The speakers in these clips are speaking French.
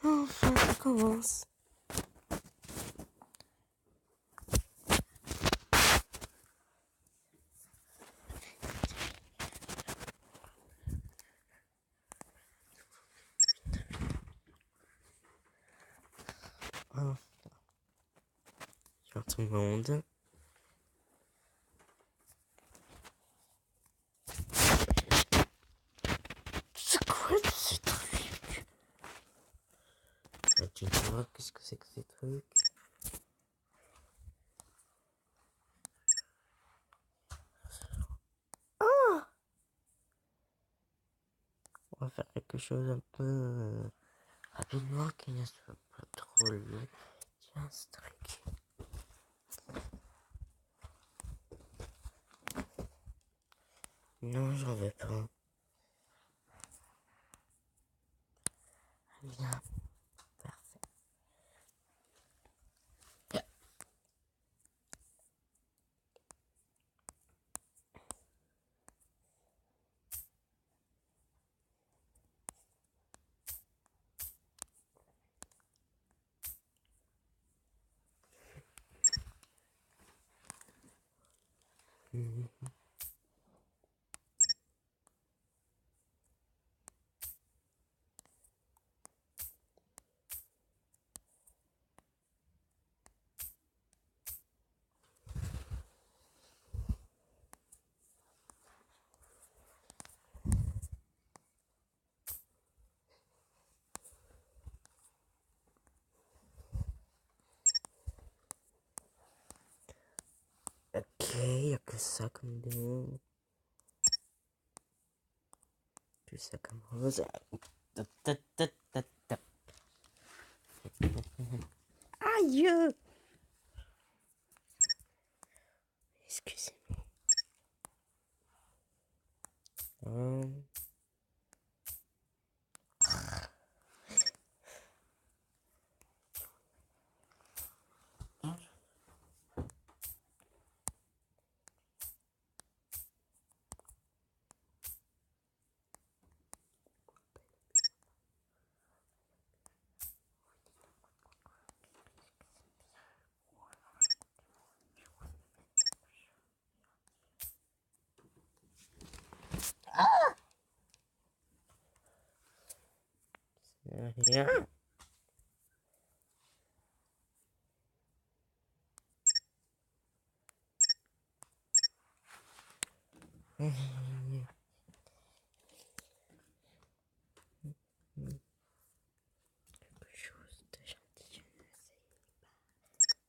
Enfin, ça commence. Oh. Sur tout le monde. C'est quoi ces trucs? Tu vois qu'est-ce que c'est que ces trucs? Oh! On va faire quelque chose un peu rapidement qui ne soit pas trop long. Tiens, ce truc. Non, j'en veux pas. Bien. Parfait. Ok, y a que ça comme démon. Que ça comme rose. Aïe! Excusez-moi. Rien. Quelque chose de gentil, je ne sais pas.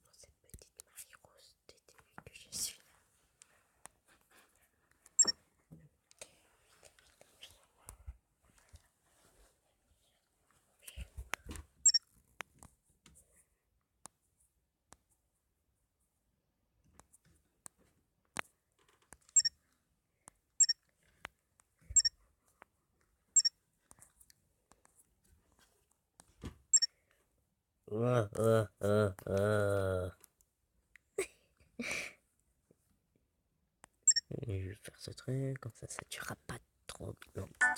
Pour cette petite Marie-Rose détenue que je suis. Je vais faire ce truc, comme ça durera pas trop longtemps.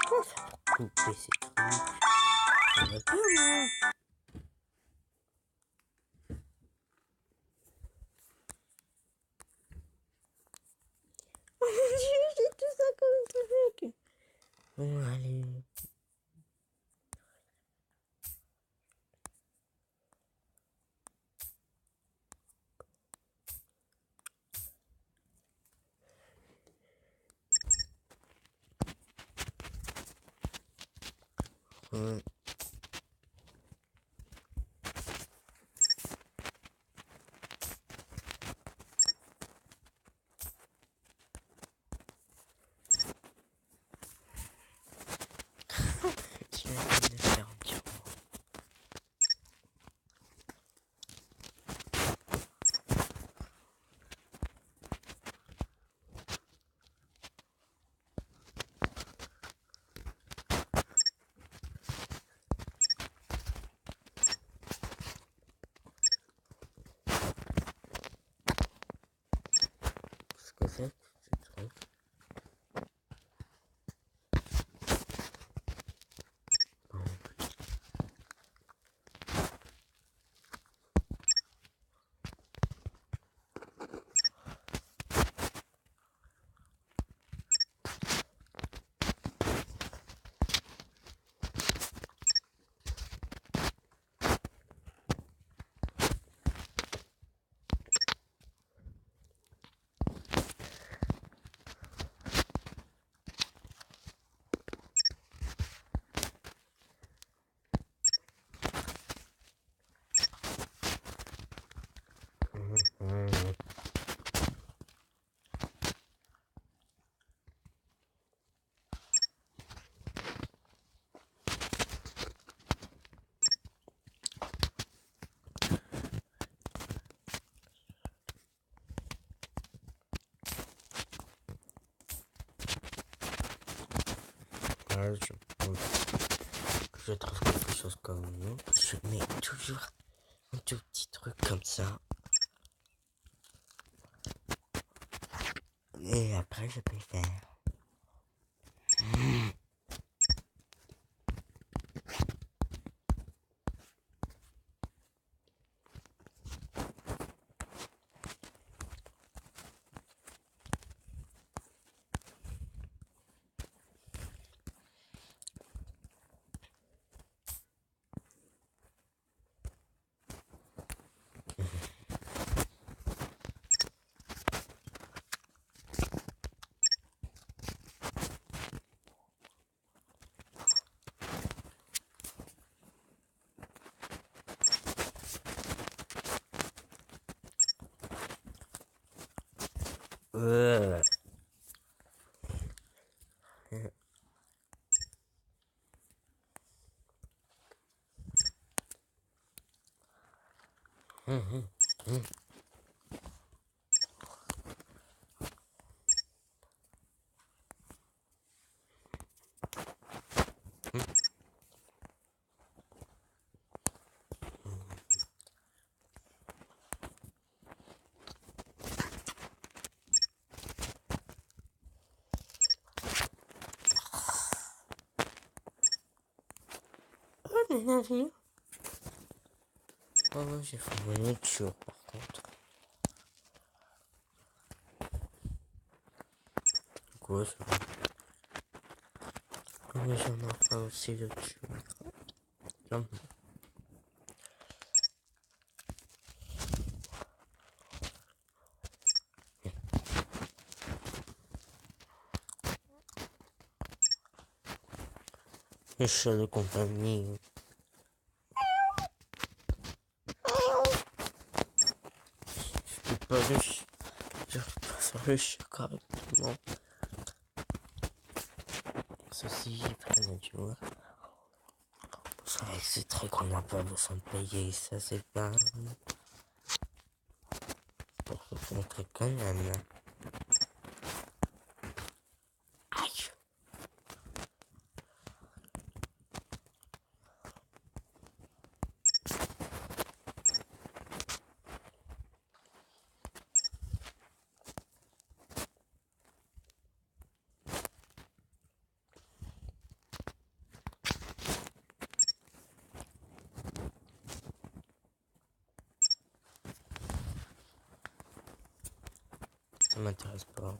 Comment faire pour couper ces trucs? Je veux pas, moi. Oh mon dieu, j'ai tout ça comme truc. Bon, allez. Je vais essayer de faire un petit moment. général, je pense que je trouve quelque chose comme nous. Je mets toujours un tout petit truc comme ça. Et après, je peux faire. Euh... Oh, les navires. Oh, j'ai fait une autre chose par contre. Quoi ça? Mais j'en ai pas aussi d'autres choses. Non. Les chats de compagnie. Je peux pas le chien. Je peux pas faire le chien correctement. Ceci, prennent tu vois. C'est vrai que c'est très qu'on n'a pas besoin de payer, ça c'est pas. Pour se montrer quand même. Aïe! Ça m'intéresse pas.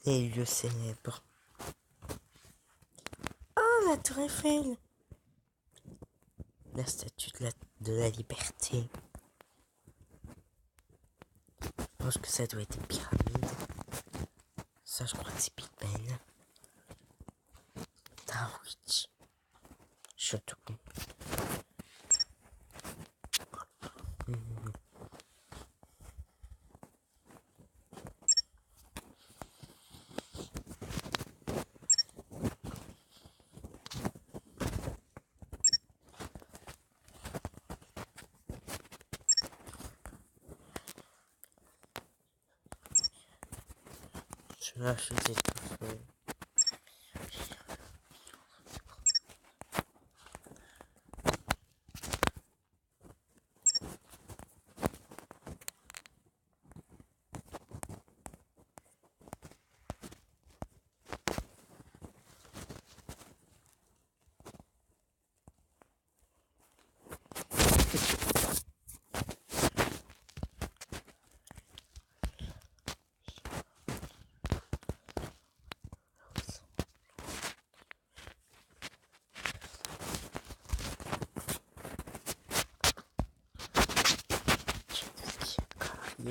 Les lieux célèbres. Oh, la Tour Eiffel! La statue de la liberté. Je pense que ça doit être des pyramides. Ça, je crois que c'est Big Ben. Darwich. Surtout. Je vais acheter tout seul.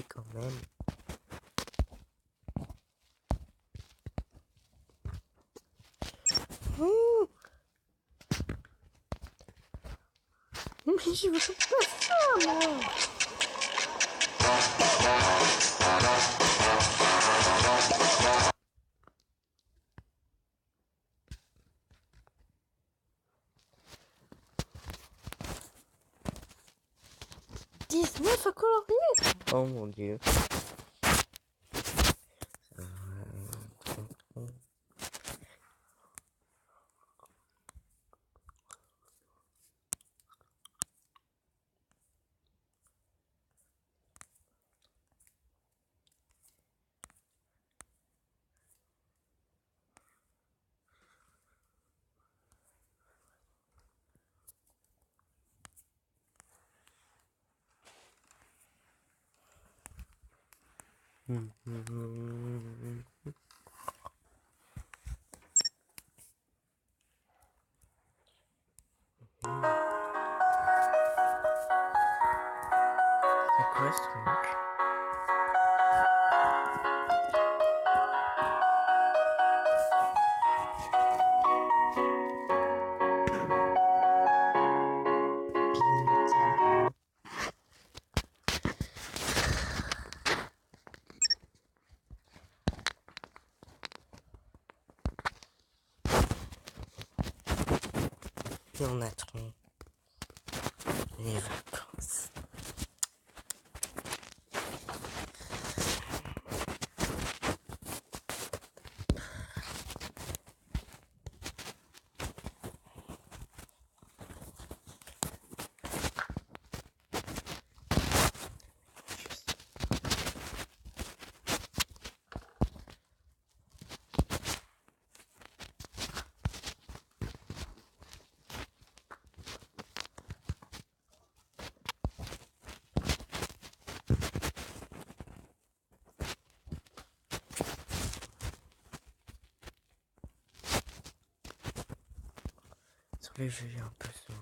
Quand même. Mmh. Mais je veux pas ça, moi. 19 à colorier. Oh mon dieu. C'est quoi ce truc? Et on attend les vacances. Sur les jeux, un peu souvent.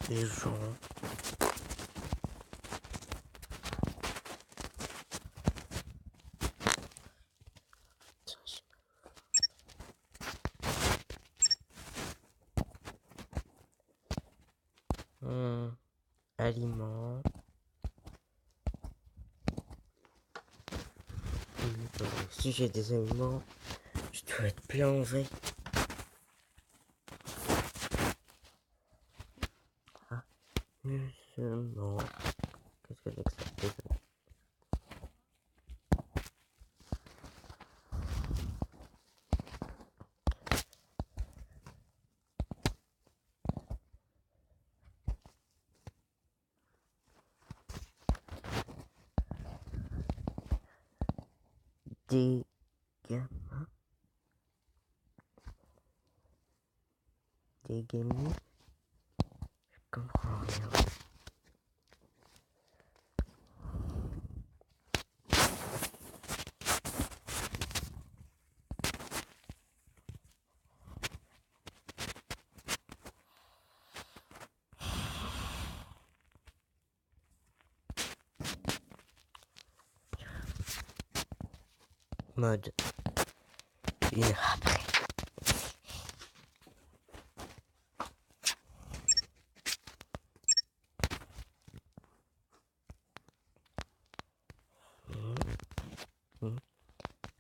Les gens. Aliments. Si j'ai des aliments, je dois être plein en veille. Ah, justement. Qu'est-ce que c'est que ça? Désolé. Des gamins. Des gamins. Je comprends rien. Mode. Une heure après.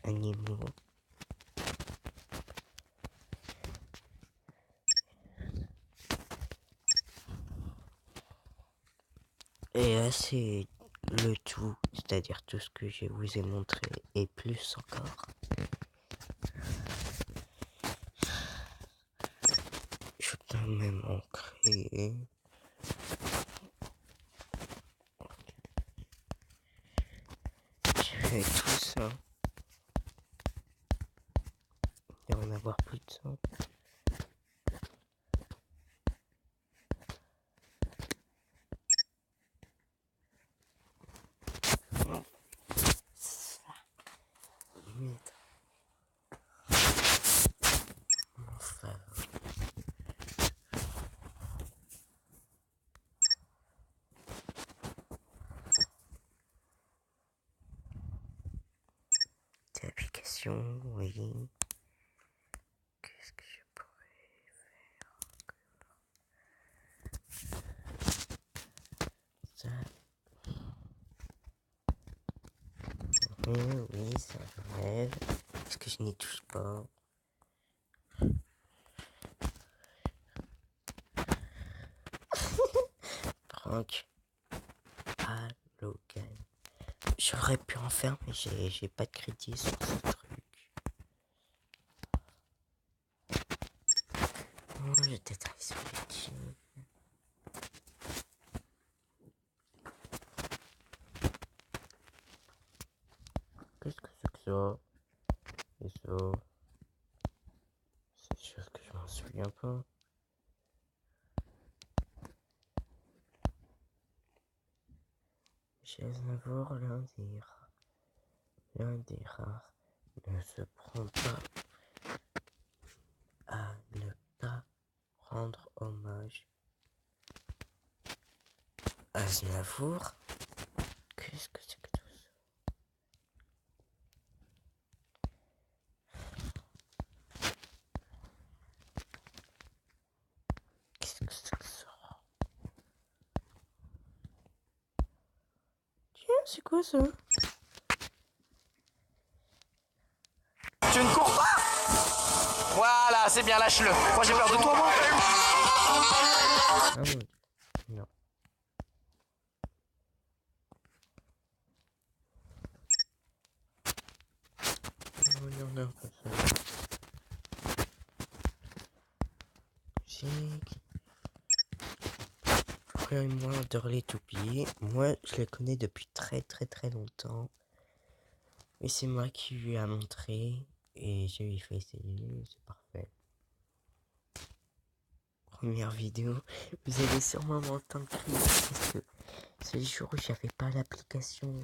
Animaux. Et là, c'est le tout, c'est-à-dire tout ce que je vous ai montré et plus encore. Je peux même en créer. Je fais tout ça. Et en avoir plus de ça. Enfin. Des applications, oui. Qu'est-ce que je pourrais faire? Ça. Oui, ça rêve. Parce que je n'y touche pas. prank à Logan. J'aurais pu en faire, mais j'ai pas de crédit sur ce truc. Oh, j'étais très sur YouTube. Qu'est-ce que c'est que ça? Et ça? C'est sûr que je m'en souviens pas. Chez Aznavour, l'un des rares ne se prend pas à ne pas rendre hommage. Aznavour? Qu'est-ce que c'est que tout ça? Qu'est-ce que c'est que ça? Tiens, c'est quoi ça? Tu ne cours pas? Voilà, c'est bien, lâche-le. Moi j'ai peur de toi, moi. Ah mon Dieu, non. Non, pas ça. Musique. Florian et moi, on adore les toupies. Moi, je les connais depuis très longtemps. Et c'est moi qui lui a montré. Et je lui ai fait essayer, c'est parfait. Première vidéo. Vous allez sûrement m'entendre crier parce que c'est le jour où j'avais pas l'application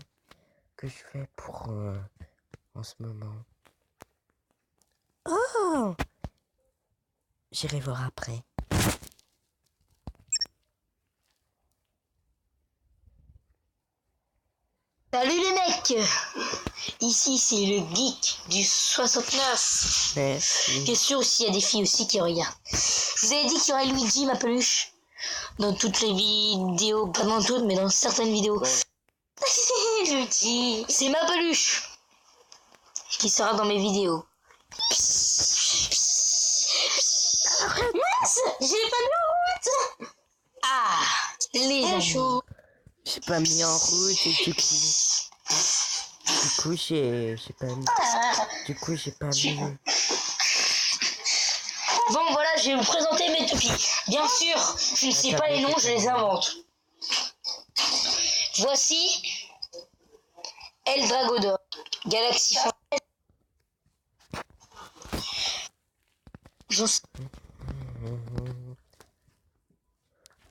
que je fais pour en ce moment. Oh! J'irai voir après. Salut les mecs! Ici c'est le geek du 69. Merci. Bien sûr aussi il y a des filles aussi qui regardent. Je vous avais dit qu'il y aurait Luigi ma peluche dans toutes les vidéos, pas dans toutes mais dans certaines vidéos. Luigi, c'est ma peluche qui sera dans mes vidéos. Mince, j'ai pas mis en route. Ah, les amis. J'ai pas mis en route et du coup j'ai pas mis. Du coup j'ai pas mis. Bon voilà, je vais vous présenter mes toupies. Bien sûr, je ne sais pas les noms, je les invente. Voici El Dragodor, Galaxy Fan.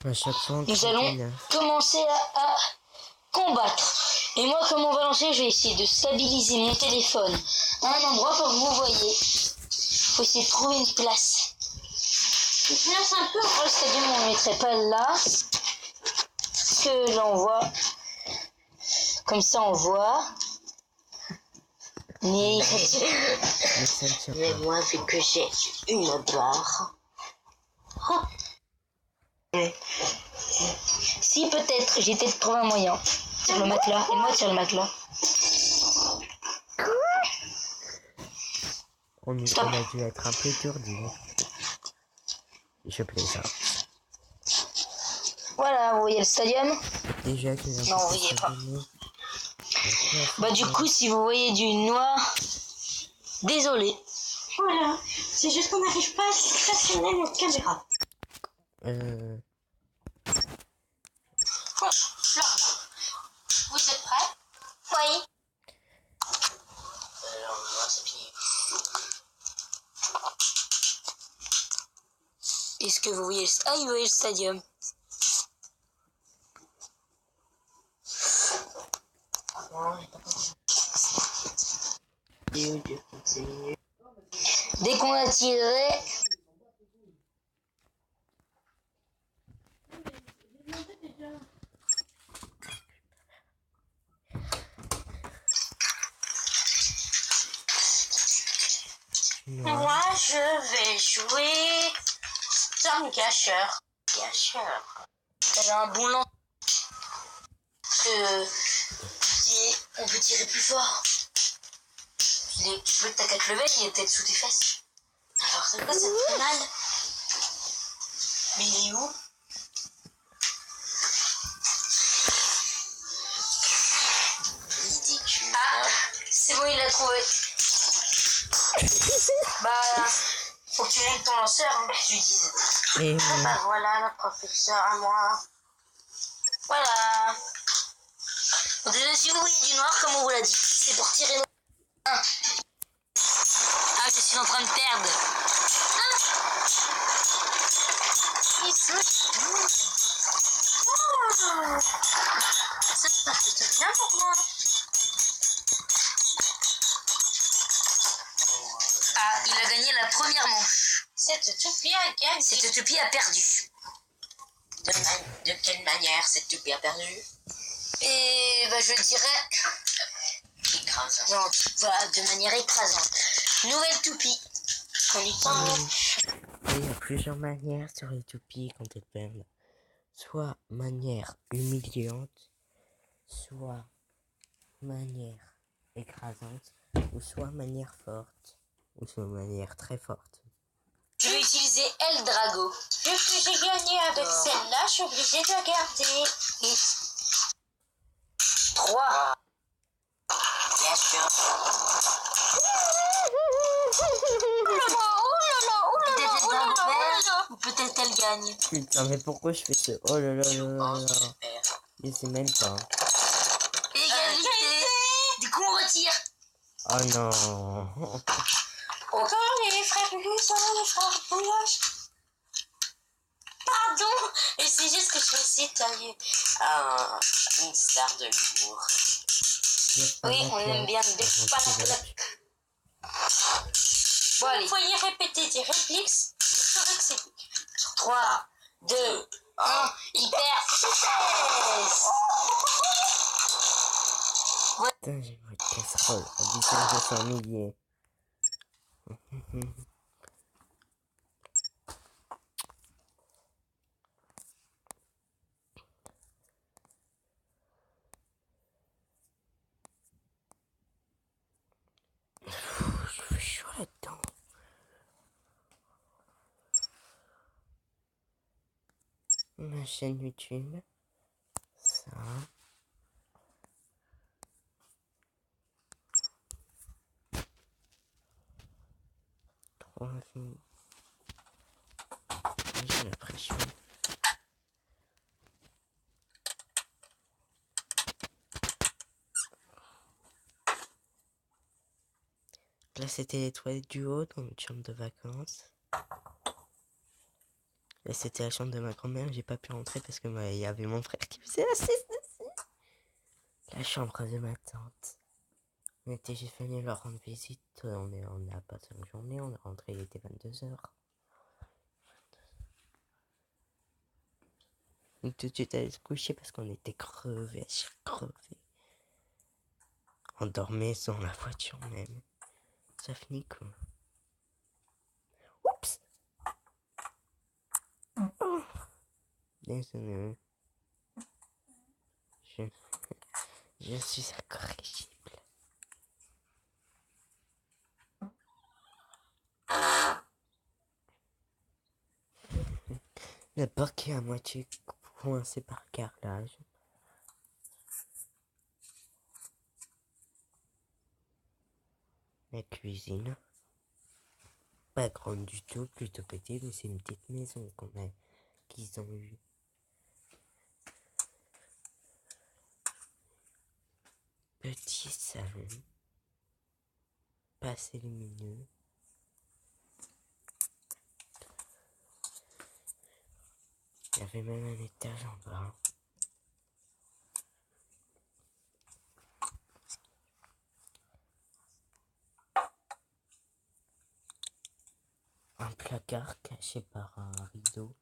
À chaque fois, Nous allons commencer à combattre. Et moi, comme on va lancer, je vais essayer de stabiliser mon téléphone à un endroit pour que vous voyez. Faut essayer de trouver une place. Je finance un peu, le stadium, on ne le mettrait pas là. Que là, on voit. Comme ça, on voit. Mais moi, vu que j'ai une barre. Oh. Si peut-être, j'ai peut-être trouvé un moyen. Sur le matelas, et moi sur le matelas. On a dû être un peu étourdi. Je plaisante. Voilà, vous voyez le stadium? Déjà que non, vous voyez pas. Bah du coup, si vous voyez du noir, désolé. Voilà, c'est juste qu'on n'arrive pas à stationner notre caméra. Là. Vous êtes prêts? Oui. Est-ce que vous voyez le... Ah, vous voyez le stadium. Dès qu'on a tiré... Moi, je vais jouer Storm Gasher. Elle a un bon lance. On peut tirer plus fort. Le tac à te lever, il est peut-être sous tes fesses. Alors, c'est quoi, ça te fait mal? Mais il est où? trouvé. Bah, faut que tu montes ton lanceur, hein, que tu dises. Et Bah voilà, la professeur à moi. Voilà. Donc, si vous voyez du noir, comme on vous l'a dit, c'est pour tirer. Ah, je suis en train de perdre. Ça c'est bien pour moi. Ah, il a gagné la première manche. Cette toupie a gagné. Cette toupie a perdu. De quelle manière cette toupie a perdu? Et bah, je dirais écrasante. Non, voilà, de manière écrasante. Nouvelle toupie. On y pense. il y a plusieurs manières sur les toupies quand elles perdent. Soit manière humiliante, soit manière écrasante, ou soit manière forte, ou soit manière très forte. Je vais utiliser El Drago. Vu que j'ai gagné avec celle-là, je suis obligée de la garder. 3. Bien sûr. Peut-être El Drago perd, ou peut-être elle gagne. Putain, mais pourquoi je fais ce... Oh là là là là là. Je sais même pas. Égalité. Du coup, on retire. Oh non. Encore les frères Luson, les frères Bouloche. Pardon. Et c'est juste que je vais essayer de tailler. Une star de l'humour. Oui, on aime bien le pas. Bon, allez. Vous voyez répéter des répliques, je saurais que c'est 3, 2, 1, il perd 16. Putain, j'ai une casserole. À 10 milliers. Je fais chaud là-dedans. Ma chaîne YouTube. Ça. J'ai la pression. Là, c'était les toilettes du haut dans notre chambre de vacances. Là, c'était la chambre de ma grand-mère. J'ai pas pu rentrer parce que il y avait mon frère qui faisait la sieste dessus. La chambre de ma tante. On était juste venu leur rendre visite. On a passé une journée. On est rentré, il était 22h. Donc tout de suite allé se coucher parce qu'on était crevés, crevés. On dormait dans la voiture même. Ça finit quoi? Oups! Oh. Désolé. Je suis incorrigible. Le parquet à moitié coincé par le carrelage. La cuisine. Pas grande du tout, plutôt petite, mais c'est une petite maison qu'ils ont eue. Petit salon. Pas assez lumineux. Il y avait même un étage en bas. Un placard caché par un rideau.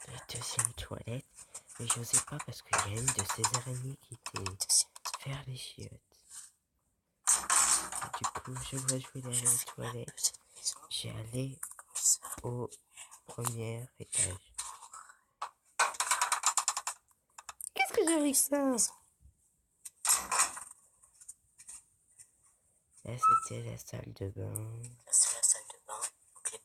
La deuxième toilette. Mais j'osais pas parce qu'il y a une de ces araignées qui était faire les chiottes. Et du coup, je voulais aller aux toilettes. J'ai allé au premier étage. Qu'est-ce que j'ai avec ça? Là, c'était la salle de bain. C'est la salle de bain. Donc les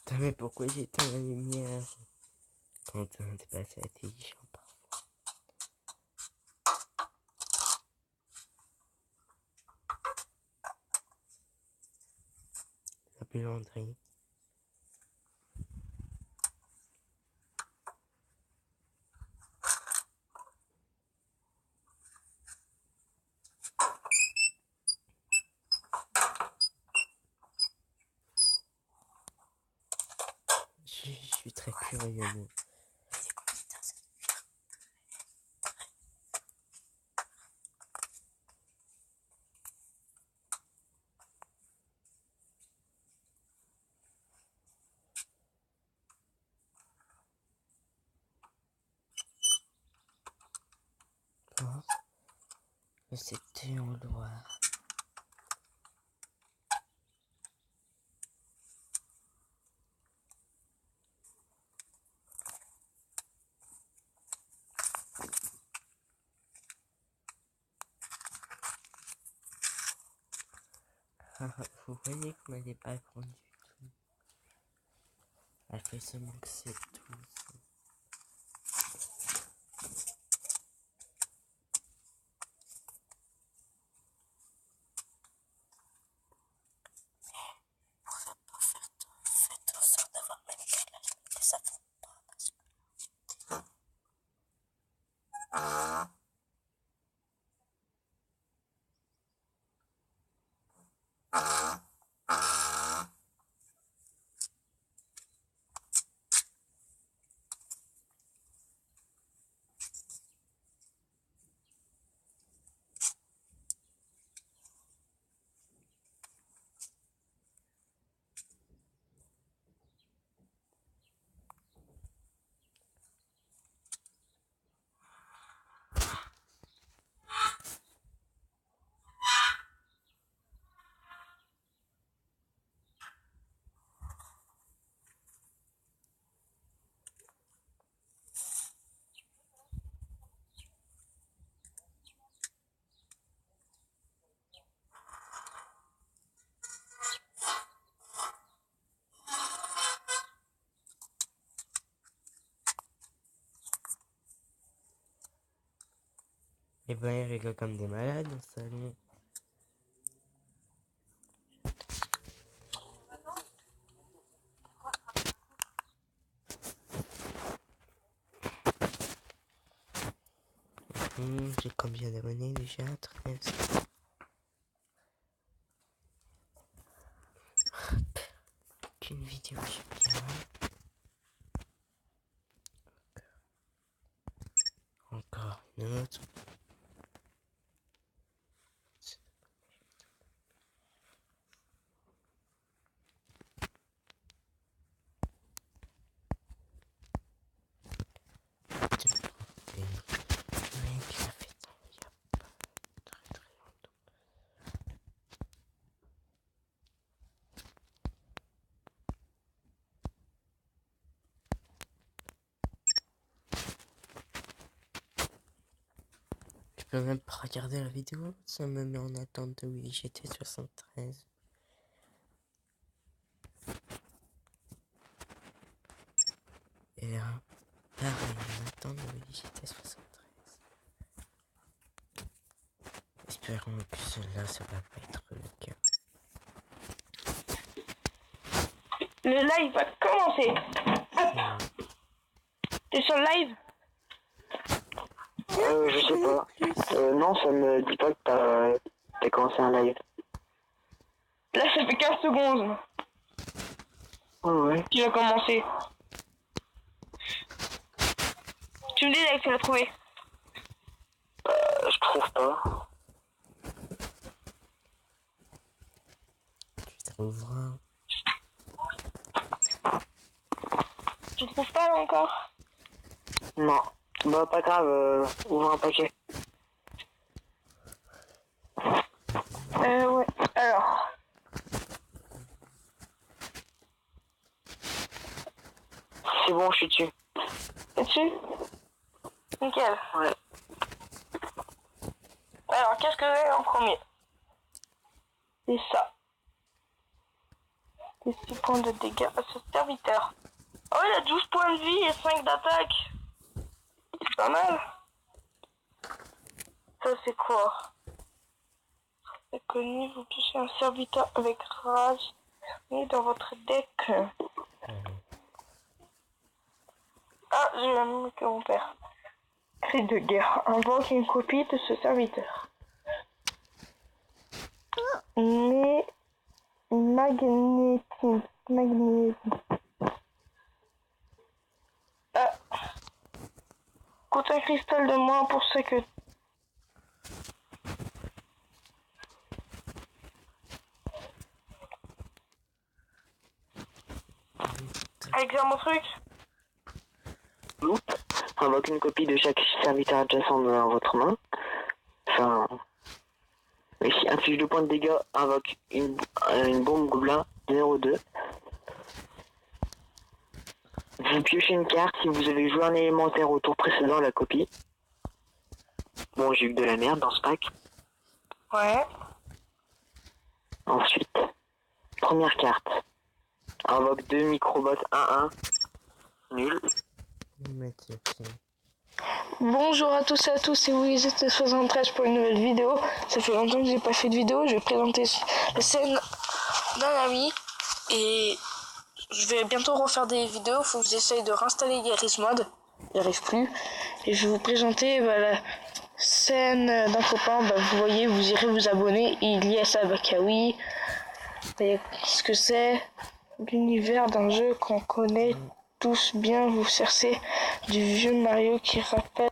Putain, mais pourquoi j'éteins la lumière? Quentin, t'es pas assez intelligent parfois. La buanderie. Je suis très curieux. Moi. Oh, c'était en Loire. Vous voyez qu'on n'avait pas grandi du tout. Elle fait seulement que c'est tout. Et ben, ils rigolent comme des malades dans le salon. J'ai combien d'abonnés déjà? 13. Qu'une vidéo, j'ai bien. Encore une autre. Ça fait temps, il y a pas très très longtemps. Je peux même pas regarder la vidéo, ça me met en attente de Willy GT 73. Et là, pareil, en attente de Willy GT 73. Espérons que cela, ça va pas être le cas. Le live va commencer. T'es sur le live? Je sais pas. Non, ça me dit pas que t'as commencé un live. Là, ça fait 15 secondes Oh ouais. qu'il a commencé. Tu me dis là que tu l'as trouvé. Je trouve pas. Tu trouveras. Tu trouves pas là encore? Non. Bah pas grave, ouvre un paquet. Ouais. Alors. C'est bon, je suis dessus. T'es dessus? Nickel. Ouais. Alors, qu'est-ce que j'ai en premier? C'est ça. Et 6 points de dégâts à ce serviteur. Oh, il a 12 points de vie et 5 d'attaque. C'est pas mal. Ça, c'est quoi? C'est connu, vous touchez un serviteur avec rage. Mis dans votre deck. Ah, j'ai la même que mon père. Cri de guerre. Invoque une copie de ce serviteur. Mais magnétisme. Ah. Coûte un cristal de moins pour ce que... Avec mon truc. Invoque une copie de chaque serviteur adjacent dans votre main. Enfin... Mais si inflige 2 points de dégâts, invoque une bombe gobelin 0,2. Vous piochez une carte si vous avez joué un élémentaire au tour précédent à la copie. Bon, j'ai eu de la merde dans ce pack. Ouais. Ensuite, première carte. Invoque 2 microbots 1-1. Nul. Bonjour à tous et à tous, c'est WizZ73 pour une nouvelle vidéo. Ça fait longtemps que j'ai pas fait de vidéo, je vais présenter la scène d'un ami et je vais bientôt refaire des vidéos. Faut que j'essaye de réinstaller Garry's Mod, j'y arrive plus. Et je vais vous présenter la scène d'un copain. Vous voyez, vous irez vous abonner. Ilyes Abakawi. Vous voyez ce que c'est, l'univers d'un jeu qu'on connaît tous bien. Vous cherchez du vieux Mario qui rappelle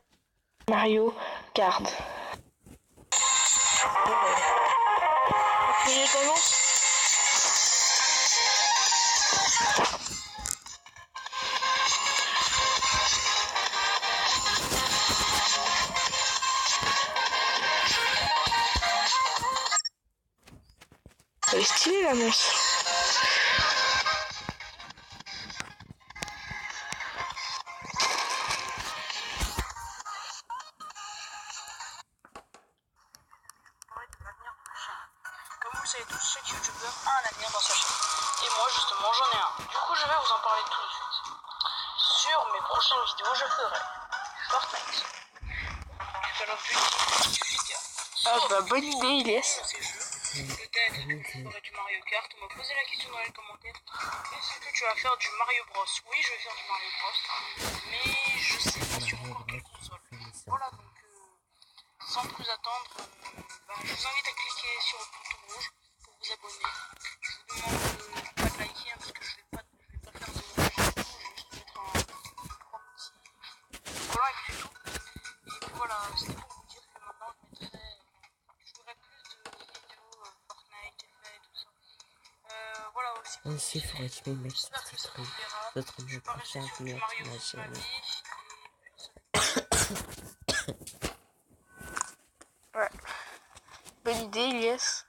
Mario Kart. Elle est stylée l'annonce. Comme vous le savez tous, chaque youtubeur a un avenir dans sa chaîne. Et moi justement j'en ai un. Du coup je vais vous en parler tout de suite. Sur mes prochaines vidéos je ferai Fortnite, Call of Duty, GTA. Ah bah bonne idée Ilyes. Ces jeux, peut-être que je ferai du Mario Kart. On m'a posé la question dans les commentaires. Est-ce que tu vas faire du Mario Bros? Oui, je vais faire du Mario Bros. Mais je sais pas sur encore quelle console. Voilà donc sans plus attendre, je vous invite à cliquer sur le bouton rouge pour vous abonner. Je vous demande pas de liker parce que je vais pas faire de vidéo, je vais juste mettre trois petits collants et puis c'est tout. Et puis voilà, c'était pour vous dire que maintenant je ferai plus de vidéos Fortnite, effets, tout ça. Voilà aussi. Ainsi, faudrait-il mettre J'espère que ça vous plaira. votre Je vais pas rester sur du Mario toute ma vie. Ouais. Bonne idée Ilyes.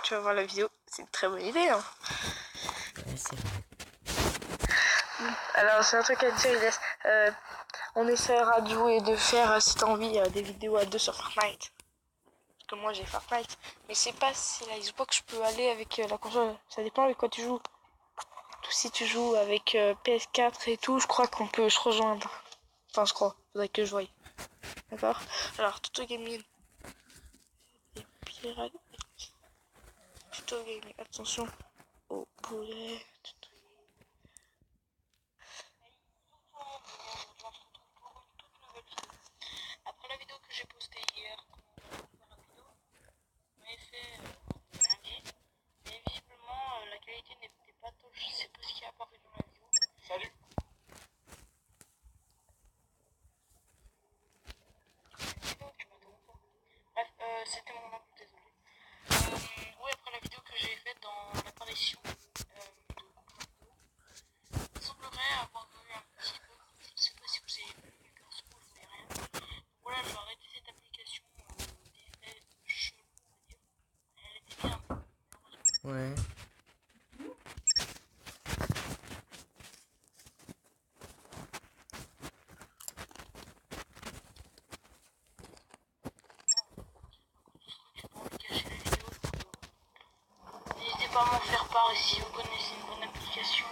Tu vas voir la vidéo, c'est une très bonne idée hein. Ouais, c'est vrai. Alors c'est un truc à dire Ilyes. On essaiera de jouer et de faire si t'as envie des vidéos à deux sur Fortnite. Parce que moi j'ai Fortnite. Mais c'est pas si la Xbox je peux aller avec la console. Ça dépend avec quoi tu joues. Si tu joues avec PS4 et tout, je crois qu'on peut se rejoindre. Enfin je crois, faudrait que je voie. D'accord. Alors tuto gaming. Les pirates. Tuto gaming. Attention au poulet. Après la vidéo que j'ai postée hier, la vidéo m'avait fait lundi, mais visiblement la qualité n'était pas top. Je sais pas ce qui est apparu dans la vidéo. Salut. Bref, c'était mon oncle, désolé. Oui, après la vidéo que j'ai faite dans l'apparition, pas m'en faire part. Et si vous connaissez une bonne application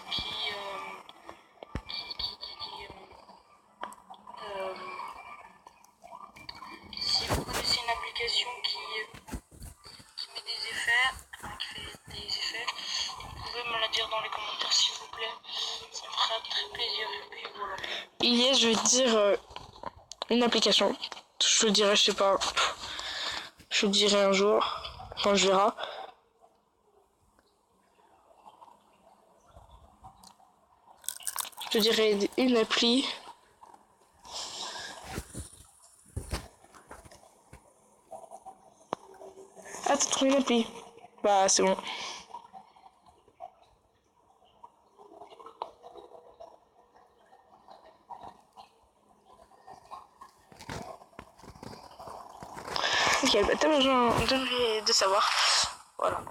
si vous connaissez une application qui met des effets, qui fait des effets, vous pouvez me la dire dans les commentaires s'il vous plaît. Ça me fera très plaisir. Et puis voilà. Yes, je vais te dire une application. Je te le dirai, je sais pas. Je te le dirai un jour quand je verrai. Je te dirai une appli. Ah, t'as trouvé une appli? Bah, c'est bon. Ok, bah t'as besoin de savoir. Voilà.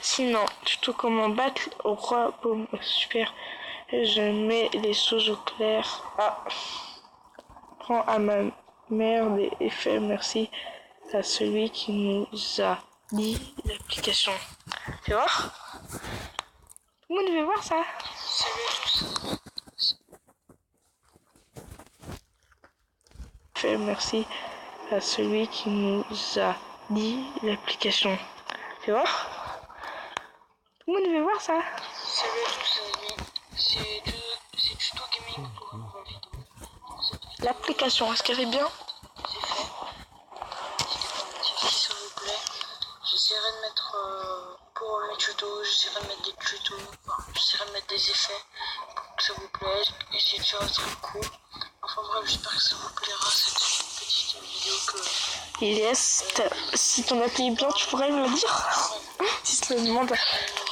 Sinon, tuto comment battre au roi boum. Super. Je mets les choses au clair. Ah. Prends à ma mère des effets. Merci à celui qui nous a dit l'application. Tu vois? Tout le monde veut voir ça. Salut à tous. Merci à celui qui nous a dit l'application. Tu vois? Tout le monde veut voir ça. Salut à tous les amis. C'est Tuto Gaming pour une nouvelle vidéo. L'application, est-ce qu'elle est bien? C'est fait. S'il vous plaît. J'essaierai de mettre pour mes tutos, j'essaierai de mettre des tutos, j'essaierai de mettre des effets pour que ça vous plaise et si tu as très cool. Enfin bref, j'espère que ça vous plaira cette petite vidéo que. Yes, si ton appli est bien, tu pourrais me le dire. Si tu me demandes. Je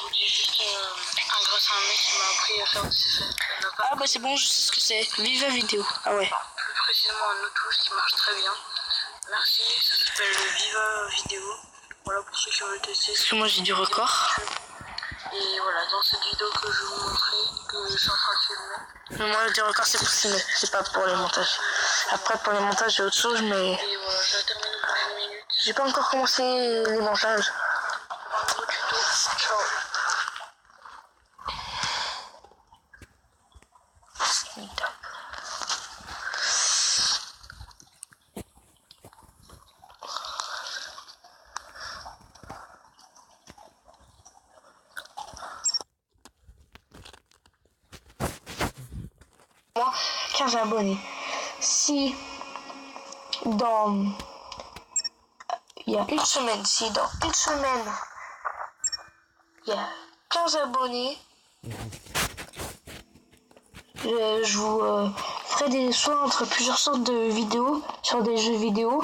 vous dis juste grâce à un mec qui m'a appris à faire des effets. Ah bah c'est bon, je sais ce que c'est. Viva Vidéo. Ah ouais. Plus précisément un Autos qui marche très bien. Merci, ça s'appelle Viva Vidéo. Voilà pour ceux qui veulent tester. Parce que moi j'ai du record. Et voilà, dans cette vidéo que je vais vous montrer, que je suis en train de filmer. Mais moi du record c'est pour filmer, c'est pas pour les montages. Après pour les montages j'ai autre chose mais Et voilà, je termine dans 1 minute. j'ai pas encore commencé les montages. Un nouveau tuto. Ciao. Moi 15 abonnés. Si dans il y a une semaine, si dans une semaine il y a 15 abonnés, je vous ferai des choix entre plusieurs sortes de vidéos sur des jeux vidéo.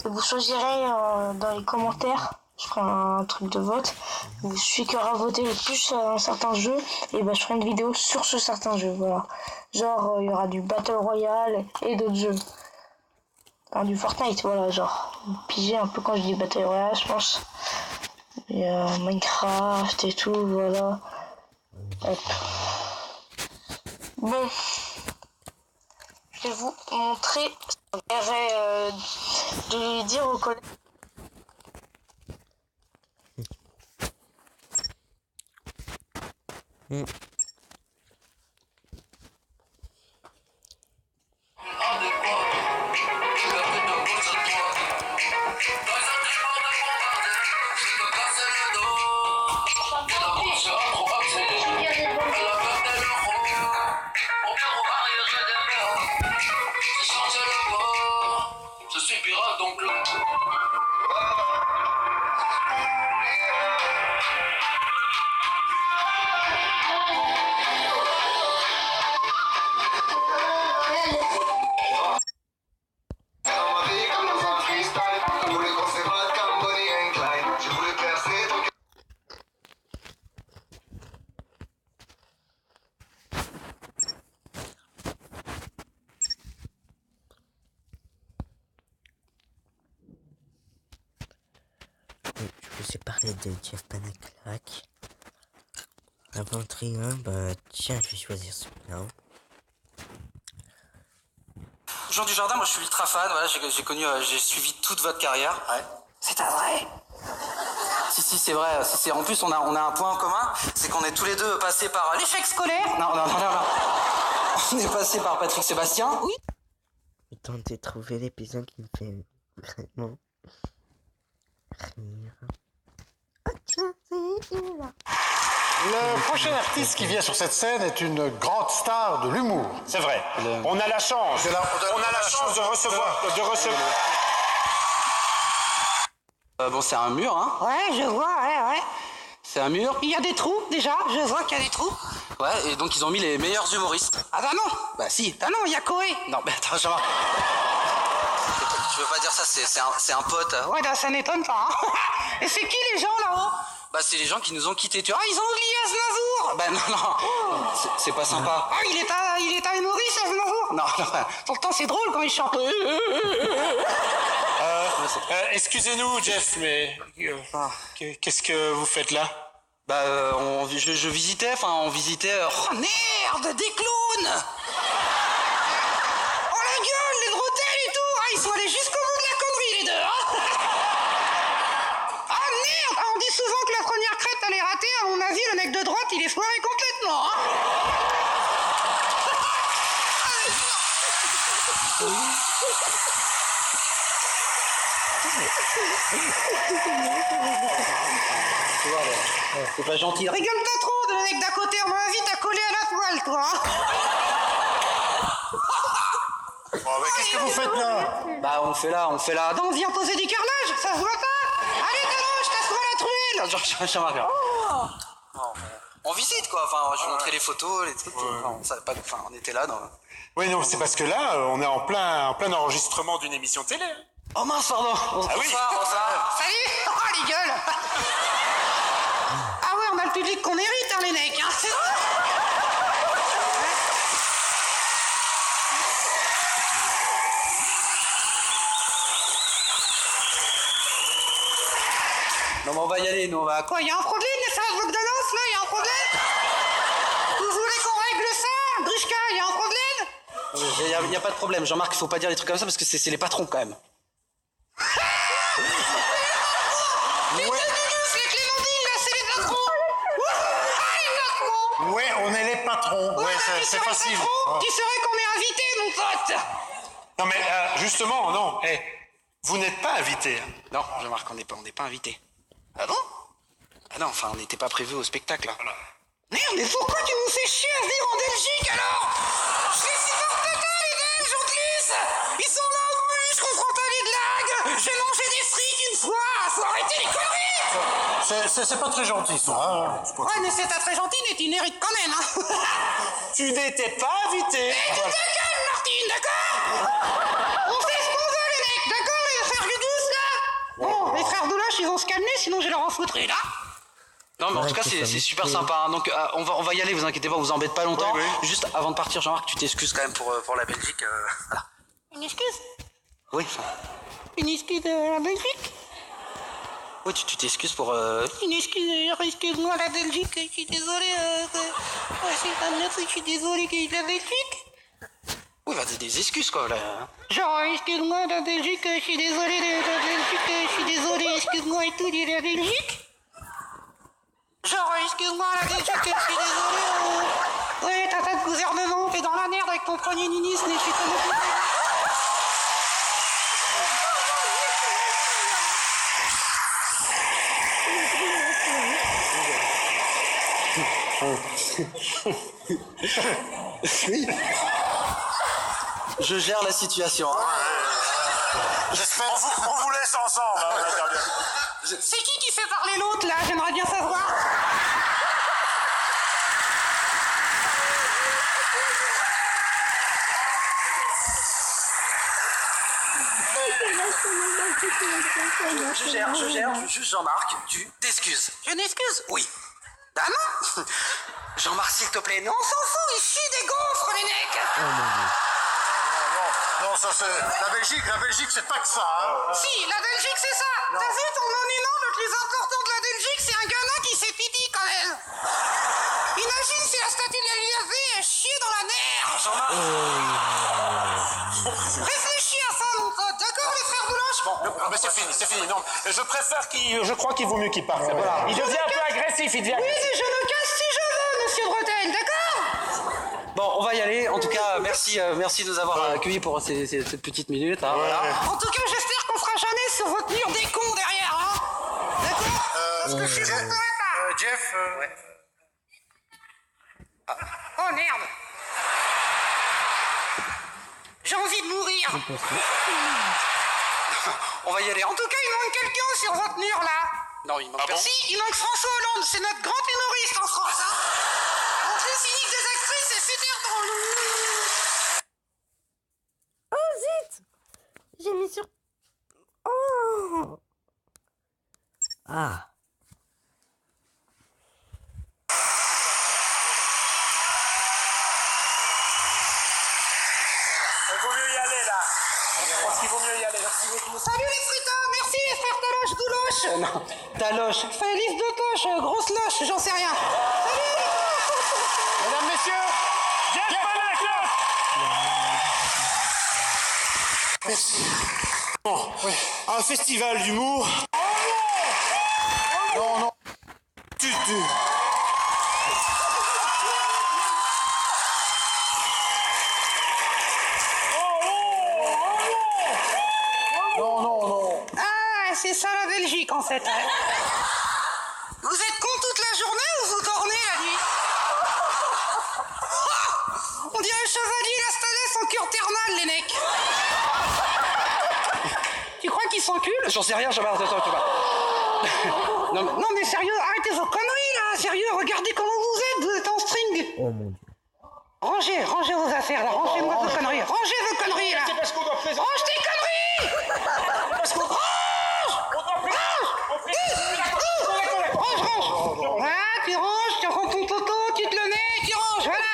Et vous choisirez dans les commentaires, je ferai un truc de vote. Celui qui aura voté le plus un certain jeu, et ben je ferai une vidéo sur ce certain jeu. Voilà. Genre il y aura du Battle Royale et d'autres jeux. Enfin, du Fortnite, voilà, genre. Vous pigez un peu quand je dis Battle Royale, je pense. Il y a Minecraft et tout, voilà. Hop. Bon. Je vais vous montrer. De dire aux collègues. Je suis pirate donc le... Je vous ai parlé de Jeff Panaclac. Inventerie 1, bah tiens, je vais choisir celui-là. Jean Dujardin, moi je suis ultra fan, voilà, j'ai suivi toute votre carrière. Ouais. C'est un vrai. si, c'est vrai. En plus, on a un point en commun, c'est qu'on est tous les deux passés par l'échec scolaire. Non. On est passé par Patrick Sébastien. Oui. Et tentez de trouver l'épisode qui me fait vraiment rire. Le prochain artiste qui vient sur cette scène est une grande star de l'humour. C'est vrai. On a la chance. De recevoir. Bon, c'est un mur, hein. Ouais, je vois, ouais. C'est un mur. Il y a des trous, déjà, je vois qu'il y a des trous. Ouais, et donc ils ont mis les meilleurs humoristes. Ah bah non. Bah si. Ah non, il y a Koé. Non, mais attends, Jean-Marc. Je veux pas dire ça, c'est un pote. Ouais, bah, ça n'étonne pas. Hein. Et c'est qui les gens là-haut? Bah c'est les gens qui nous ont quittés, tu vois. Ah, ils ont oublié Aznavour. Bah non. C'est pas sympa. Ah, il est un humoriste, Aznavour. Non. Pourtant, c'est drôle quand il chante. Excusez-nous, Jeff, mais qu'est-ce que vous faites là? Bah je visitais, on visitait... Oh merde, des clowns. Oh la gueule, les bretelles et tout. Ah, ils sont allés jusqu'au bout de la connerie, les deux. Hein. Ah merde, ah, on dit souvent que la première crête elle est ratée. À mon avis, le mec de droite, il est foiré complètement. Hein. C'est pas gentil. Rigole pas trop, le mec d'à côté, à mon avis, t'as collé à la toile, toi. Qu'est-ce que vous faites là? Bah on fait là. Non, on vient poser du carrelage, ça se voit pas. Allez, Taloche, t'as trouvé la truelle. Jean-Marc. On visite quoi, je vais montrer les photos, les trucs. On était là dans... Oui, non, c'est parce que là, on est en plein enregistrement d'une émission télé. Oh mince, pardon. Ah oui. Salut. Oh, les gueules. Ah ouais, on a le public qu'on mérite, hein, les mecs. Hein. C'est vrai. Non mais on va y aller, nous on va... Quoi, y a un problème, les salles de McDonald's, là? Y a un problème? Vous voulez qu'on règle ça? Grushka, y a un problème? Y a pas de problème, Jean-Marc, faut pas dire des trucs comme ça parce que c'est les patrons quand même. Les Clémentines, là, c'est les patrons. Ah, les patrons. Ouais, on est les patrons. Ouais, c'est facile. Tu saurais qu'on est invité, mon pote. Non mais justement, non. Vous n'êtes pas invité. Non, Jean-Marc, on n'est pas invité. Ah bon? Ah non, on n'était pas prévu au spectacle là. Voilà. Merde, mais pourquoi tu nous fais chier à venir en Belgique alors? Je les supporte pas, les Belges, en plus. Ils sont là, oui, je comprends pas les blagues. J'ai mangé des frites une fois. Faut arrêter les conneries. C'est pas très gentil ça. Hein. Ouais, mais c'est pas très gentil, mais tu mérites quand même. Hein. Tu n'étais pas invité. Et tu te calmes, Martine, d'accord? On fait ce qu'on veut, les mecs, d'accord, les frères Gudus, là? Bon, les frères Doulache, ils vont se calmer, sinon je vais leur en foutre là. Non mais en Ouais, tout cas c'est c'est super sympa, hein. Donc on va y aller, vous inquiétez pas, vous embête pas longtemps. Oui. Juste avant de partir, Jean-Marc, tu t'excuses quand même pour la Belgique. Voilà. Une excuse? Oui, Une excuse de la Belgique? oui tu t'excuses pour... Une excuse, excuse-moi la Belgique, je suis désolé. Je suis désolé que la Belgique. Oui, bah des excuses quoi là. Genre, excuse-moi la Belgique, je suis désolé de la Belgique, je suis désolé, excuse-moi et tout de la Belgique. Genre, excuse-moi la Belgique, je suis désolé. Ouais, t'as de gouvernement, t'es dans la merde avec ton premier ministre, mais je suis comme... Oui. Je gère la situation. Hein. J'espère. On vous laisse ensemble. Hein, C'est qui fait parler l'autre, là? J'aimerais bien savoir. Je gère, juste Jean-Marc, tu t'excuses. Je m'excuse. Oui. Ah non. Jean-Marc, s'il te plaît, non. On s'en fout, ils chient des gaufres, les mecs. Non, ça c'est... La Belgique, c'est pas que ça. Hein. Si, la Belgique, c'est ça. T'as vu ton monument le plus important de la Belgique, c'est un gamin qui fait pipi quand même. Imagine si la statue de la liberté est chiée dans la mer. Réfléchis à ça, mon pote. D'accord, les frères Bouloche? Bon, mais c'est fini, non. Je crois qu'il vaut mieux qu'il parte. Voilà. Il devient un peu agressif, il devient Oui, agressif. je me casse si je veux, monsieur Bretelle, d'accord? Bon, on va y aller. En tout cas, merci de nous avoir accueillis pour cette petite minute. Hein, voilà. En tout cas, j'espère qu'on fera jamais se retenir des cons derrière, hein? D'accord? Parce que je suis bon là. Jeff, Ouais. Oh merde! J'ai envie de mourir! On va y aller. En tout cas, il manque quelqu'un sur votre mur là! Non, il manque personne. Si, il manque François Hollande, c'est notre grand humoriste en France, hein! En plus, il nique des actrices, c'est super drôle! Oh zut! J'ai mis sur... Oh! Ah. il vaut mieux y aller là. Je pense qu'il vaut mieux y aller. Merci beaucoup. Salut les fritons, merci les frères Taloche, Douloche! Non, Taloche. Enfin, lisse de toche, grosse loche, j'en sais rien! Salut! Mesdames, messieurs, Jeff Panaclock. Merci. Bon, oui. Un festival d'humour. Non. Tu. Non. Ah, c'est ça la Belgique en fait. Hein. Vous êtes con toute la journée ou vous dormez la nuit? On dirait le chevalier Lastadès en cure thermale, les mecs. Tu crois qu'ils s'enculent? J'en sais rien, Jean-Marc. Attends, tu vas. Non mais sérieux, arrêtez vos conneries là. Sérieux, regardez comment vous êtes en string. Oh mon dieu. Rangez vos affaires là, rangez-moi vos conneries. Rangez vos conneries là. C'est parce qu'on doit présenter. Range tes conneries. Range. Voilà, tu ranges, tu rends ton poteau, tu te le mets, tu ranges, voilà.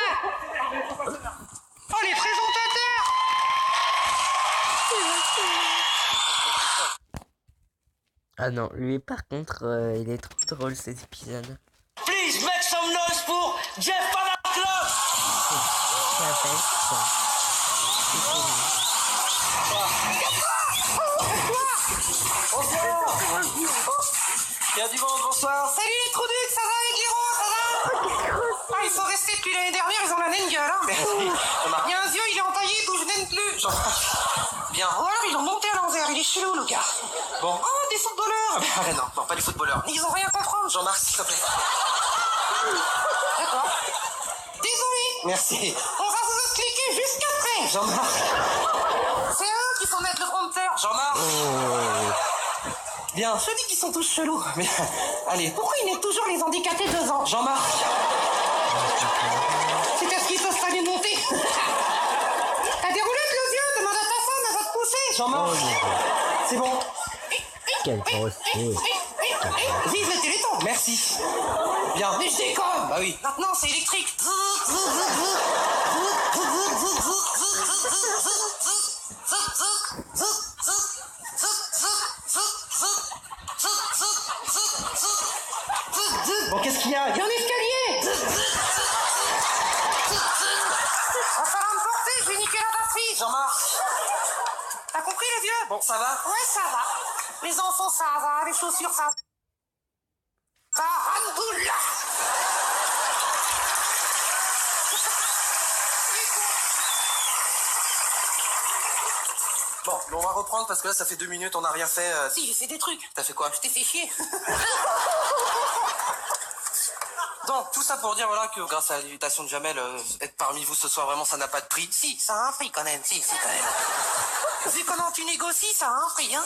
Oh, les présentateurs. Ah non, lui par contre, il est trop drôle cet épisode. Please make some noise pour Jeff Panaclock. Ça fait ça. Bien du monde, bonsoir. Salut les trous ducs, ça va les gyros, ça va? Ah, ils sont restés depuis l'année dernière, ils ont la même gueule, hein. Il y a un vieux, il est entaillé, d'où je n'aime plus. Bien. Ou alors ils l'ont monté à l'envers, il est chelou le gars. Bon. Oh, des footballeurs. Ah non, pas les footballeurs. Ils ont rien à comprendre. Jean-Marc, s'il te plaît. D'accord. Désolé. Merci. On va vous expliquer jusqu'après. Jean-Marc. C'est eux qui faut mettre le prompteur. Jean-Marc. Bien. Je dis qu'ils sont tous chelous. Mais, allez. Pourquoi ils mettent toujours les handicapés devant? Jean-Marc. C'est parce qu'ils peuvent pas les monter. T'as des roulettes, le vieux? Demande à ta femme, elle va te pousser. Jean-Marc. C'est bon. Quel procès. Vive le téléthon. Merci. Bien. Mais je déconne. Bah oui. Maintenant, c'est électrique. Bon, qu'est-ce qu'il y a? Il y a un escalier. Va falloir me porter, je vais niquer la batterie. Jean-Marc. T'as compris, le vieux? Bon, ça va? Ouais, ça va. Les enfants, ça va. Les chaussures, ça va. Alhamdoulilah. Bon, on va reprendre parce que là, ça fait 2 minutes, on n'a rien fait. Si, j'ai fait des trucs. T'as fait quoi? Je t'ai fait chier. Donc, tout ça pour dire voilà que grâce à l'invitation de Jamel, être parmi vous ce soir, vraiment, ça n'a pas de prix. Si, ça a un prix quand même. Si, quand même. Vu comment tu négocies, ça a un prix, hein.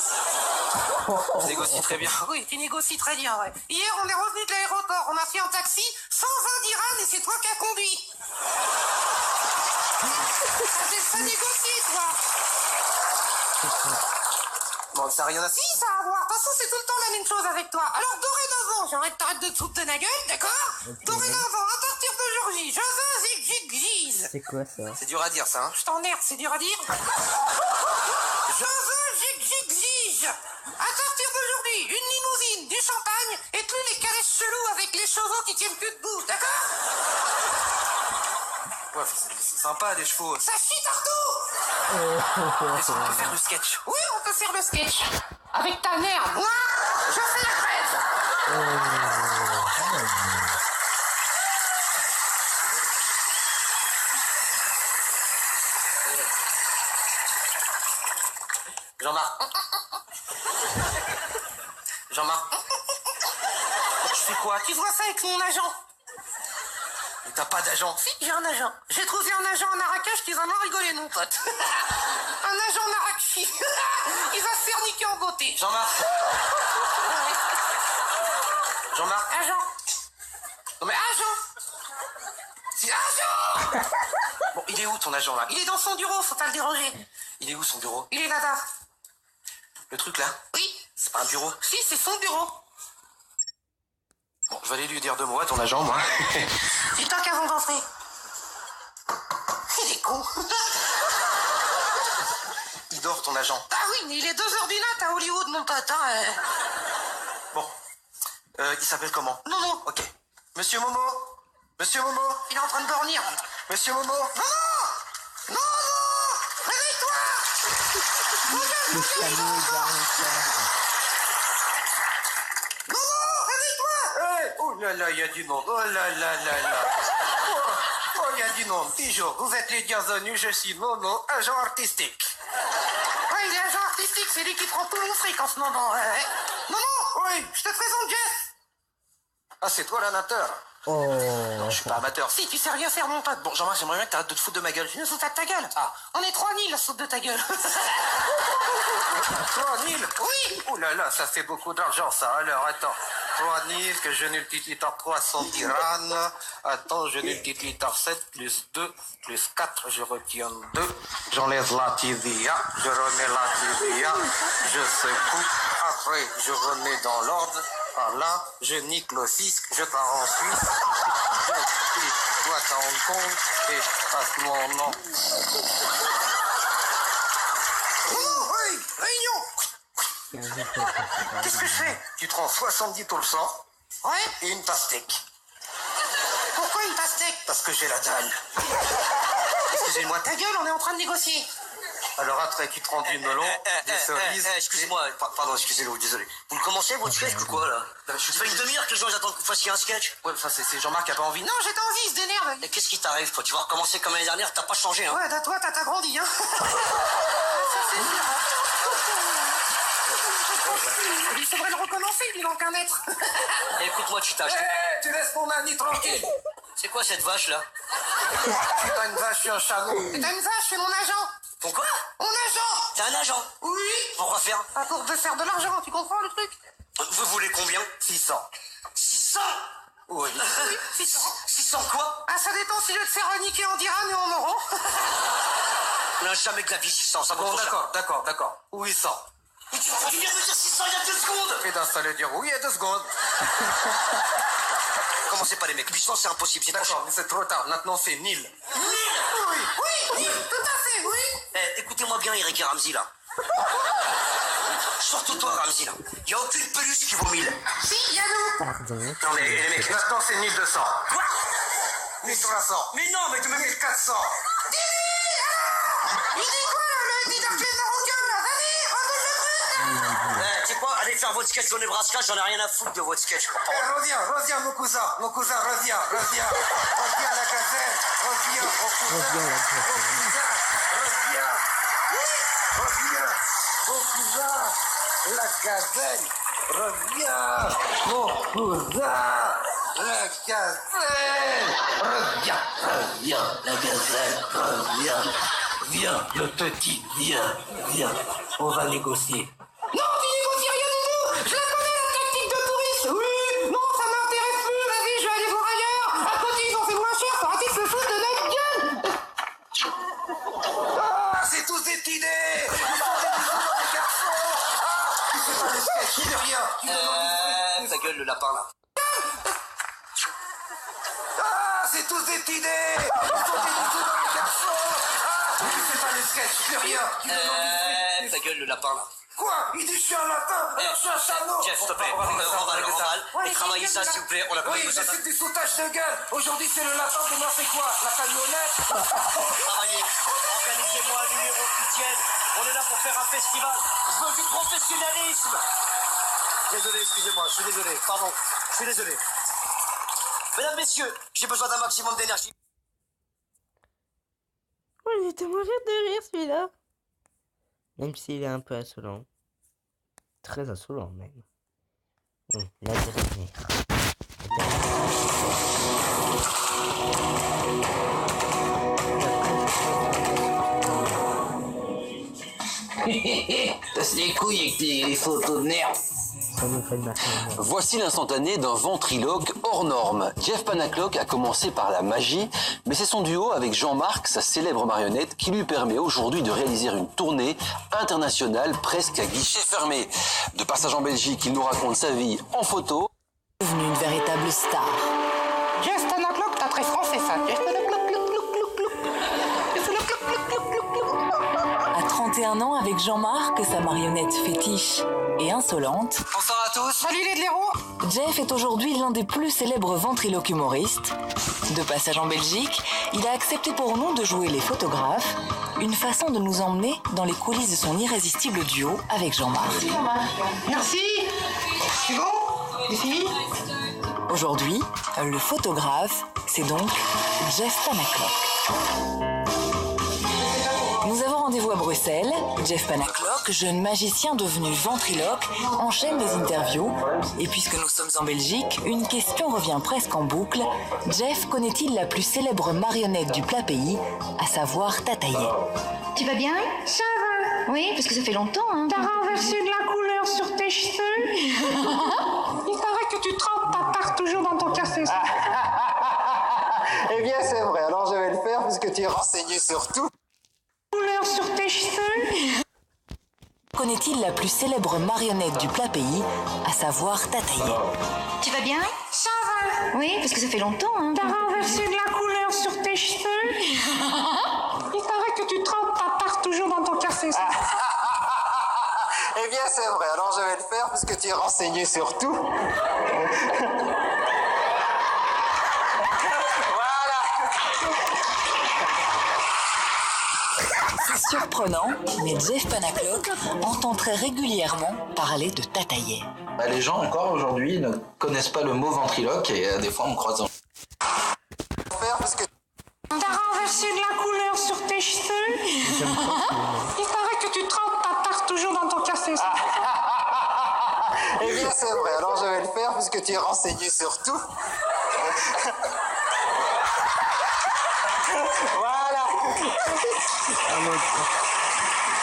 Je négocie très bien. Oui, tu négocies très bien, ouais. Hier, on est revenu de l'aéroport. On a fait un taxi, 120 dirhams, et c'est toi qui as conduit. Ça négocier, toi. Bon, ça n'a rien à... Si, ça a à voir. De toute façon, c'est tout le temps la même chose avec toi. Alors, dorénavant, j'arrête t'arrêter de te foutre de la gueule, d'accord? Okay. Dorénavant, à partir d'aujourd'hui, je veux zig-zig-zise. C'est quoi ça? C'est dur à dire, ça, hein. Je t'emmerde, c'est dur à dire. Je veux zig-zig-zige. À partir d'aujourd'hui, une limousine, du champagne, et plus les caresses cheloues avec les chevaux qui tiennent plus debout, d'accord? Ouais, c'est sympa, les chevaux. Ça chie partout. Est-ce qu'on peut faire le sketch? Oui, on peut faire le sketch. Avec ta merde. Moi, je fais la grève. Jean-Marc. Jean-Marc. Tu fais quoi? Tu vois ça avec mon agent? Mais t'as pas d'agent. Si, j'ai un agent. J'ai trouvé un agent à Marrakech qui va m'en rigoler, mon pote. Un agent Marrakech. Il va se faire niquer en beauté. Jean-Marc. Jean-Marc. Agent. Non mais Agent. c'est agent. Bon, il est où ton agent là? Il est dans son bureau, faut pas le déranger. Il est où son bureau? Il est là-bas. Le truc là? Oui. C'est pas un bureau. Si, c'est son bureau. Bon, je vais aller lui dire 2 mots à ton agent, moi. Dis-toi qu'avant d'entrer. Il est con. Il dort ton agent. Ah oui, mais il est 2h du mat à Hollywood, mon pote. Hein. Bon. Il s'appelle comment? Non. Ok. Monsieur Momo. Monsieur Momo. Il est en train de dormir. Monsieur Momo. Non, réveille-toi. Le chameau Momo, réveille-toi. Hey, oh là là, il y a du monde. Oh là là là là. Oh, il y a du monde. Toujours. Vous êtes les bienvenus. Je suis Momo, agent artistique. Ouais, il est agent artistique, c'est lui qui prend tout mon fric en ce moment. Momo, Oui. je te présente Jeff. Ah, c'est toi l'amateur. Oh. Non, je suis pas amateur. Si, tu sais rien faire, mon pote. Bon, Jean-Marc, j'aimerais bien que t'arrêtes de te foutre de ma gueule. Je ne fous pas de ta gueule. Ah. On est 3000 à saute de ta gueule. 3000. Oui. Oh là là, ça fait beaucoup d'argent, ça. Alors, attends. 3000, que je multiplie par 300 tyrannes. Attends, je multiplie par 7, plus 2, plus 4, je retiens 2. J'enlève la TVA, je remets la TVA, je secoue. Après, je remets dans l'ordre. Voilà, je nique le fisc, je pars en Suisse. Je quitte boîte à Hong Kong et je passe mon nom. Oh, oui, réunion. Qu'est-ce que je fais? Tu prends 70%. Ouais. Et une pastèque. Pourquoi une pastèque? Parce que j'ai la dalle. Excusez-moi, ta gueule, on est en train de négocier. Alors après, tu prends du melon, des cerises... Excusez-moi, pardon, excusez-le, désolé. Vous le commencez votre sketch ou quoi là? Ça fait une demi-heure que les gens attendent que vous fassiez un sketch. Ouais, enfin, c'est Jean-Marc qui a pas envie. Non, j'ai pas envie, il se dénerve. Et qu'est-ce qui t'arrive toi? Tu vas recommencer comme l'année dernière, t'as pas changé hein? Ouais, toi, t'as grandi, hein. Ça, c'est sûr. Il faudrait le recommencer, il manque un être. Écoute-moi, tu tâches. Tu laisses mon ami tranquille. C'est quoi cette vache là? T'as une vache et un chameau. Et t'as une vache, c'est mon agent. Ton quoi? Mon agent. T'es un agent? Oui. Pourquoi faire? Ah, pour te faire de l'argent, tu comprends le truc? Vous voulez combien? 600. 600? Oui. 600. 600 quoi? Ah, ça dépend si je vais te faire niquer en dirham et en euros. On n'a jamais de la vie 600, ça vaut Bon, trop cher. d'accord. 800. Mais tu viens de me dire 600 il y a 2 secondes! Et d'un seul dire oui, il y a 2 secondes. Commencez pas les mecs, 800 c'est impossible, c'est trop cher. D'accord, mais c'est trop tard. Maintenant, c'est 1000. 1000! Oui, tout à fait, oui. Eh, écoutez-moi bien, Eric et Ramsey, là. Surtout toi, Ramsey, là. Y a aucune peluche qui vaut 1000. Si, Yannou. Pardon. Non, mais les mecs, maintenant, c'est 1200. Quoi? 1300. Mais non, mais tu me mets... 1400. Il dit quoi, là, le leader marocain, là? Vas-y, redonne le truc. Tu sais quoi? Allez faire votre sketch au Nebraska, j'en ai rien à foutre de votre sketch. Reviens, mon cousin, reviens. Reviens à la gazelle. Reviens, mon cousin. Reviens, mon cousin. La gazelle. Reviens, mon cousin. La gazelle. Reviens, la gazelle. Reviens. Viens, le petit, viens. On va négocier. Non, tu négocies rien du tout. Je la connais, la tactique de touriste. Oui, non, ça m'intéresse plus. Vas-y, je vais aller voir ailleurs. À côté, ils ont fait moins cher. Faut arrêter de se foutre de notre gueule. Ah, c'est tous des idées. Ils sont des bisous, les garçons. Ah, tu fais pas de sketch, tu fais rien. Tu demandes du Ta gueule, le lapin, là. Ah, c'est tous des idées. Ils sont des bisous, les garçons. Ah, tu fais pas de sketch, tu fais rien. Tu demandes du fric. Ta gueule, le lapin, là. Quoi? Il dit je suis un latin, alors je suis un chano. Jeff, s'il te plaît, Randall, et travaillez ça, s'il vous plaît. On a pas Oui, besoin j'ai fait du sautage de gueule. Aujourd'hui, c'est le latin, demain, c'est quoi? La camionnette? Travaillez. Organisez-moi un numéro qui tienne. On est là pour faire un festival. Je veux du professionnalisme. Désolé, excusez-moi, je suis désolé. Pardon, je suis désolé. Mesdames, messieurs, j'ai besoin d'un maximum d'énergie. Oh, il était mourir de rire celui-là. Même s'il est un peu insolent. Très insolent même. Bon, la dernière. Casse les couilles avec les photos de merde. Ça nous fait marrer. Voici l'instantané d'un ventriloque hors norme. Jeff Panaclock a commencé par la magie, mais c'est son duo avec Jean-Marc, sa célèbre marionnette, qui lui permet aujourd'hui de réaliser une tournée internationale presque à guichet fermé. De passage en Belgique, il nous raconte sa vie en photo. Devenu une véritable star. Jeff Panaclock, t'as très français ça. Jeff Panaclock, À 31 ans avec Jean-Marc, sa marionnette fétiche et insolente, Bonsoir à tous. Salut les blaireaux. Jeff est aujourd'hui l'un des plus célèbres ventriloques humoristes. De passage en Belgique, il a accepté pour nous de jouer les photographes, une façon de nous emmener dans les coulisses de son irrésistible duo avec Jean-Marc. Merci. C'est bon? Ici. Aujourd'hui, le photographe, c'est donc Jeff Panaclock. Nous avons rendez-vous à Bruxelles. Jeff Panaclock, jeune magicien devenu ventriloque, enchaîne les interviews. Et puisque nous sommes en Belgique, une question revient presque en boucle. Jeff connaît-il la plus célèbre marionnette du plat pays, à savoir Tataillé? Tu vas bien? Ça va. Oui, parce que ça fait longtemps, hein. T'as renversé de la couleur sur tes cheveux. Il paraît que tu trempes ta tarte toujours dans ton café. Eh bien, c'est vrai. Alors, je vais le faire puisque tu es renseigné sur tout. Couleur sur tes cheveux. Connaît-il la plus célèbre marionnette du plat pays, à savoir Tataillé? Tu vas bien? Ça va. Oui, parce que ça fait longtemps, hein. T'as renversé de la couleur sur tes cheveux. Il paraît que tu trempes ta tarte toujours dans ton café. Eh bien, c'est vrai. Alors, je vais le faire puisque tu es renseigné sur tout. C'est surprenant, mais Jeff Panaclock entend très régulièrement parler de Tataillé. Les gens encore aujourd'hui ne connaissent pas le mot ventriloque et des fois on croise en... Faire puisque T'as renversé de la couleur sur tes cheveux. Il paraît que tu trempes ta tarte toujours dans ton café. Eh bien, c'est vrai. Alors, je vais le faire puisque tu es renseigné sur tout. Voilà.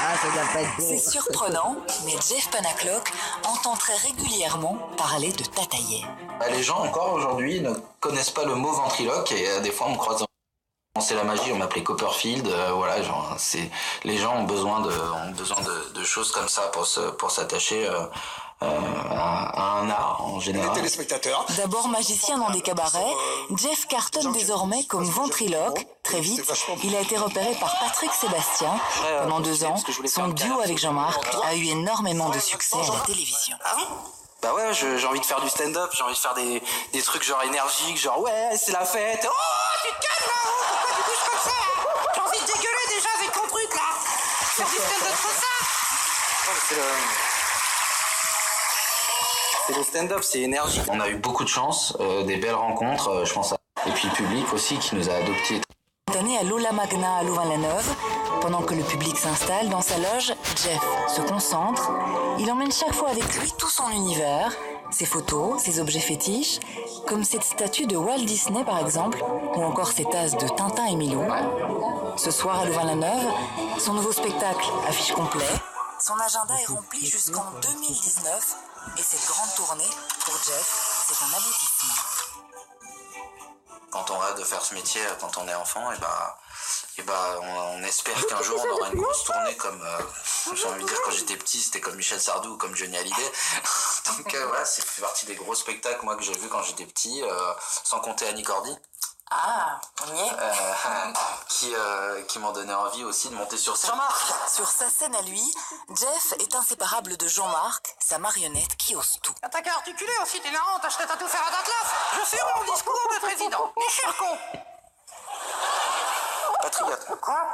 Ah, ça doit pas être bon. C'est surprenant, mais Jeff Panaclock entend très régulièrement parler de Tataillé. Les gens encore aujourd'hui ne connaissent pas le mot ventriloque et des fois on me croise en... C'est la magie, on m'appelait Copperfield, voilà, genre, c'est... Les gens ont besoin de choses comme ça pour s'attacher à un art en général. Les téléspectateurs. D'abord magicien dans des cabarets, Jeff cartonne désormais comme ventriloque. Très vite, il a été repéré par Patrick Sébastien. Pendant 2 ans, son duo avec Jean-Marc a eu énormément de succès à la télévision. Ah bon? Bah ouais, j'ai envie de faire du stand-up, j'ai envie de faire des trucs genre énergiques, genre ouais, c'est la fête. Oh, Tu te calmes là, oh, pourquoi tu bouges comme ça? J'ai envie de dégueuler déjà avec ton truc là. Faire du stand-up comme ça. C'est le stand-up, c'est énergique. On a eu beaucoup de chance, des belles rencontres, je pense à... Et puis le public aussi qui nous a adoptés. Cette année à l'Aula Magna à Louvain-la-Neuve, pendant que le public s'installe dans sa loge, Jeff se concentre. Il emmène chaque fois avec lui tout son univers, ses photos, ses objets fétiches, comme cette statue de Walt Disney par exemple, ou encore ces tasses de Tintin et Milou. Ce soir à Louvain-la-Neuve, son nouveau spectacle affiche complet. Son agenda est rempli jusqu'en 2019 et cette grande tournée, pour Jeff, c'est un aboutissement. Quand on rêve de faire ce métier, quand on est enfant, on espère qu'un jour on aura une grosse tournée comme, j'ai envie de dire, quand j'étais petit, c'était comme Michel Sardou ou comme Johnny Hallyday. Donc voilà, c'est fait partie des gros spectacles moi que j'ai vu quand j'étais petit, sans compter Annie Cordy. Ah, on y est. Qui m'ont donné envie aussi de monter sur scène. Jean-Marc. Sur sa scène à lui, Jeff est inséparable de Jean-Marc, sa marionnette qui ose tout. T'as qu'à articuler aussi, t'es narrant, t'achètes à tout faire à Datlas. Je fais mon discours de président. Les chers cons. Patriote. Quoi?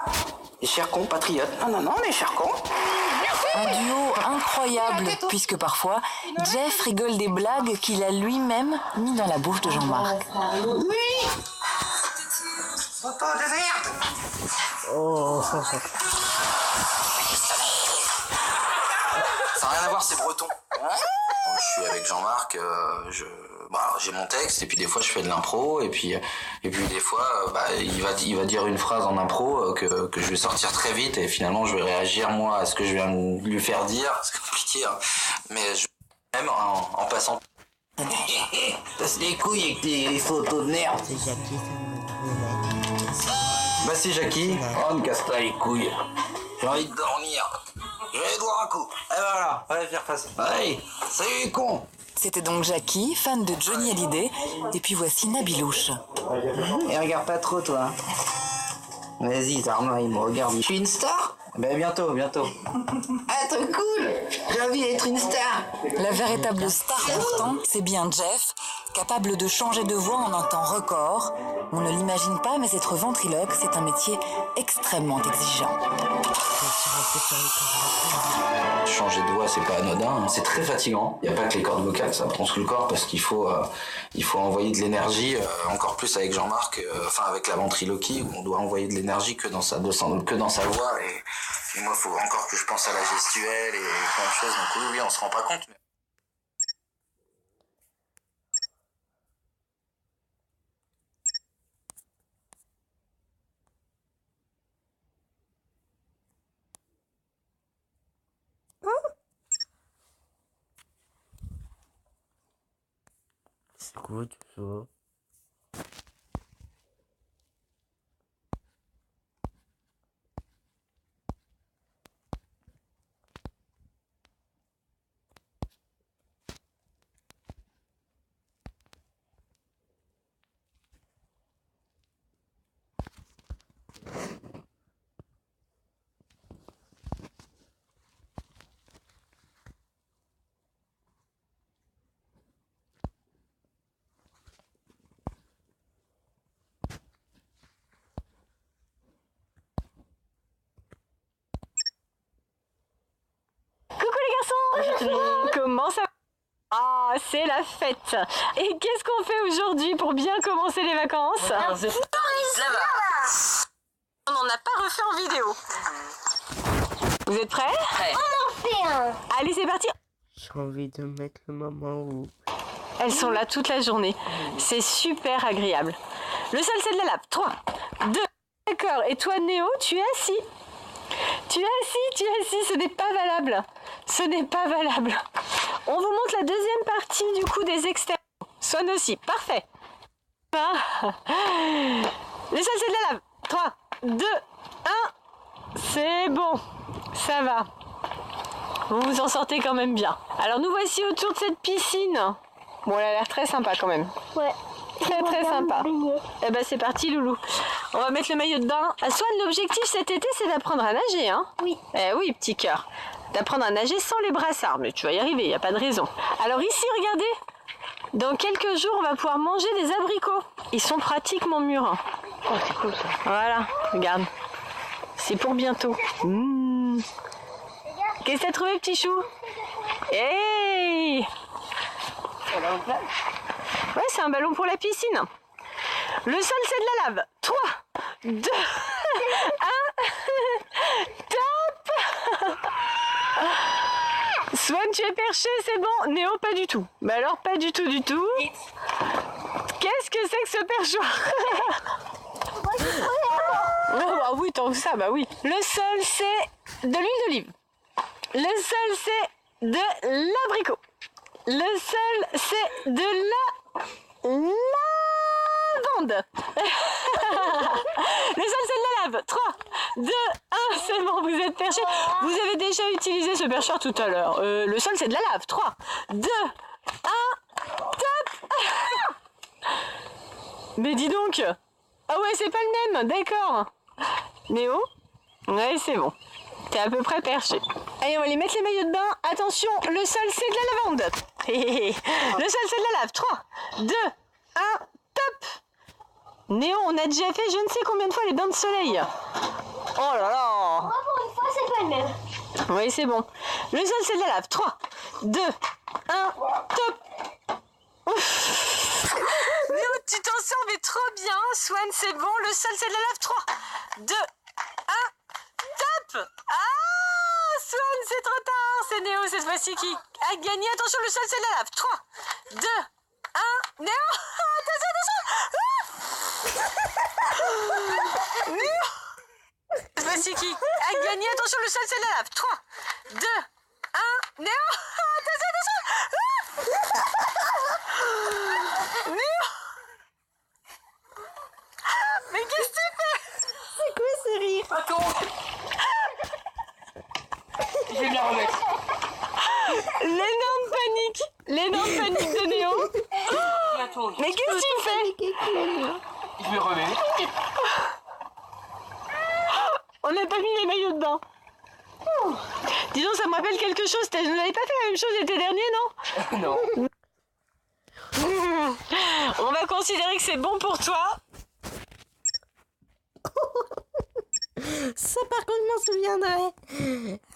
Les chers cons, patriotes. Non, les chers cons. Un duo incroyable, puisque parfois, Jeff rigole des blagues qu'il a lui-même mis dans la bouche de Jean-Marc. Oui. Photo de merde. Oh. Ça n'a rien à voir, c'est breton. Donc, je suis avec Jean-Marc, j'ai mon texte, et puis des fois je fais de l'impro, et puis des fois il va dire une phrase en impro que je vais sortir très vite, et finalement je vais réagir moi à ce que je viens de lui faire dire. C'est compliqué, hein. Mais même en passant. Passe les couilles avec tes photos de merde. C'est Jackie, Bah c'est Jackie. Oh, me casse pas les couilles. J'ai envie de dormir. Je vais boire un coup. Et voilà, on va faire face. Allez, salut les cons. C'était donc Jackie, fan de Johnny Hallyday, et puis voici Nabilouche. Et regarde pas trop, toi. Vas-y, Zarma, il me regarde. Je suis une star? Ben bientôt. Ah, trop cool. J'ai envie d'être une star. La véritable star pourtant, c'est bien Jeff, capable de changer de voix en un temps record. On ne l'imagine pas, mais être ventriloque, c'est un métier extrêmement exigeant. Changer de voix, c'est pas anodin, hein. C'est très fatigant. Il n'y a pas que les cordes vocales, ça prend tout le corps parce qu'il faut envoyer de l'énergie, encore plus avec Jean-Marc, avec la ventriloquie, où on doit envoyer de l'énergie que dans sa voix. Et moi, il faut encore que je pense à la gestuelle et plein de choses. Donc oui, on se rend pas compte. Mais... C'est quoi tout ça? Comment ça va? Ah, c'est la fête. Et qu'est-ce qu'on fait aujourd'hui pour bien commencer les vacances? On n'en a pas refait en vidéo. Vous êtes prêts? On en fait un. Allez, c'est parti. J'ai envie de mettre le moment où... Elles sont là toute la journée. C'est super agréable. Le sol, c'est de la lave. 3, 2, d'accord. Et toi, Néo, tu es assis. Tu es assis, ce n'est pas valable. Ce n'est pas valable. On vous montre la deuxième partie du coup des externes. Sonne aussi, parfait. Le sol c'est de la lave. 3, 2, 1. C'est bon, ça va. Vous vous en sortez quand même bien. Alors nous voici autour de cette piscine. Bon, elle a l'air très sympa quand même. Ouais. Très sympa. Eh ben c'est parti Loulou. On va mettre le maillot de bain. Swan, l'objectif cet été c'est d'apprendre à nager, hein? Oui. Eh oui, petit cœur. D'apprendre à nager sans les brassards, mais tu vas y arriver, il n'y a pas de raison. Alors ici, regardez, dans quelques jours, on va pouvoir manger des abricots. Ils sont pratiquement mûrs. Hein. Oh, c'est cool ça. Voilà, regarde. C'est pour bientôt. Qu'est-ce que t'as trouvé, petit chou? Hey! Ouais, c'est un ballon pour la piscine. Le sol, c'est de la lave. 3, 2, 1. Top! Swan, tu es perché, c'est bon. Néo, pas du tout. Bah alors, pas du tout. Qu'est-ce que c'est que ce perchoir? Oh, bah oui, tant que ça, bah oui. Le sol, c'est de l'huile d'olive. Le sol, c'est de l'abricot. Le sol, c'est de la lavande. Le sol, c'est de la lave. 3, 2, 1, c'est bon, vous êtes perché. Vous avez déjà utilisé ce perchoir tout à l'heure. Le sol, c'est de la lave. 3, 2, 1, top. Mais dis donc. Ah ouais, c'est pas le même, d'accord. Néo? Ouais, c'est bon. T'es à peu près perché. Allez, on va aller mettre les maillots de bain. Attention, le sol, c'est de la lavande. Le sol, c'est de la lave. 3, 2, 1, top. Néo, on a déjà fait je ne sais combien de fois les bains de soleil. Oh là là. Pour une fois, c'est pas le même. Oui, c'est bon. Le sol, c'est de la lave. 3, 2, 1, top. Ouf. Néo, tu t'en sors mais trop bien. Swan, c'est bon. Le sol, c'est de la lave. 3, 2, 1, top. Ah, Swan, c'est trop tard. C'est Néo cette fois-ci qui a gagné. Attention, le sol, c'est de la lave. 3, 2, 1. Néo, attention. Néo. Cette fois-ci qui a gagné. Attention, le sol, c'est de la lave. 3, 2, 1. Néo, attention. Néo. Mais qu'est-ce que tu fais? C'est quoi ce rire? Attends. Je vais bien remettre. L'énorme panique de Néo. Attends, Mais qu'est-ce que tu fais? je vais remettre. On n'a pas mis les maillots de bain. Dis donc, ça me rappelle quelque chose. Vous n'avez pas fait la même chose l'été dernier, non? Non. On va considérer que c'est bon pour toi. Ça, par contre, je m'en souviendrai.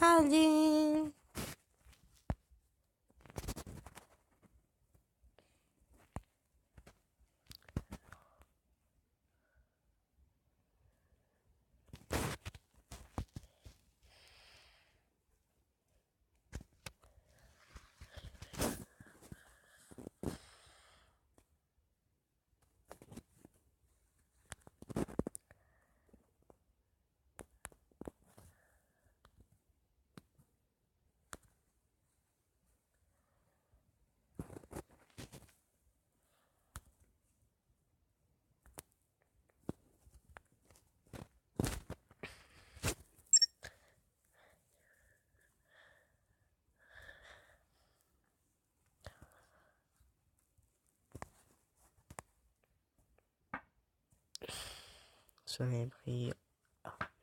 Allez. Soyez pris.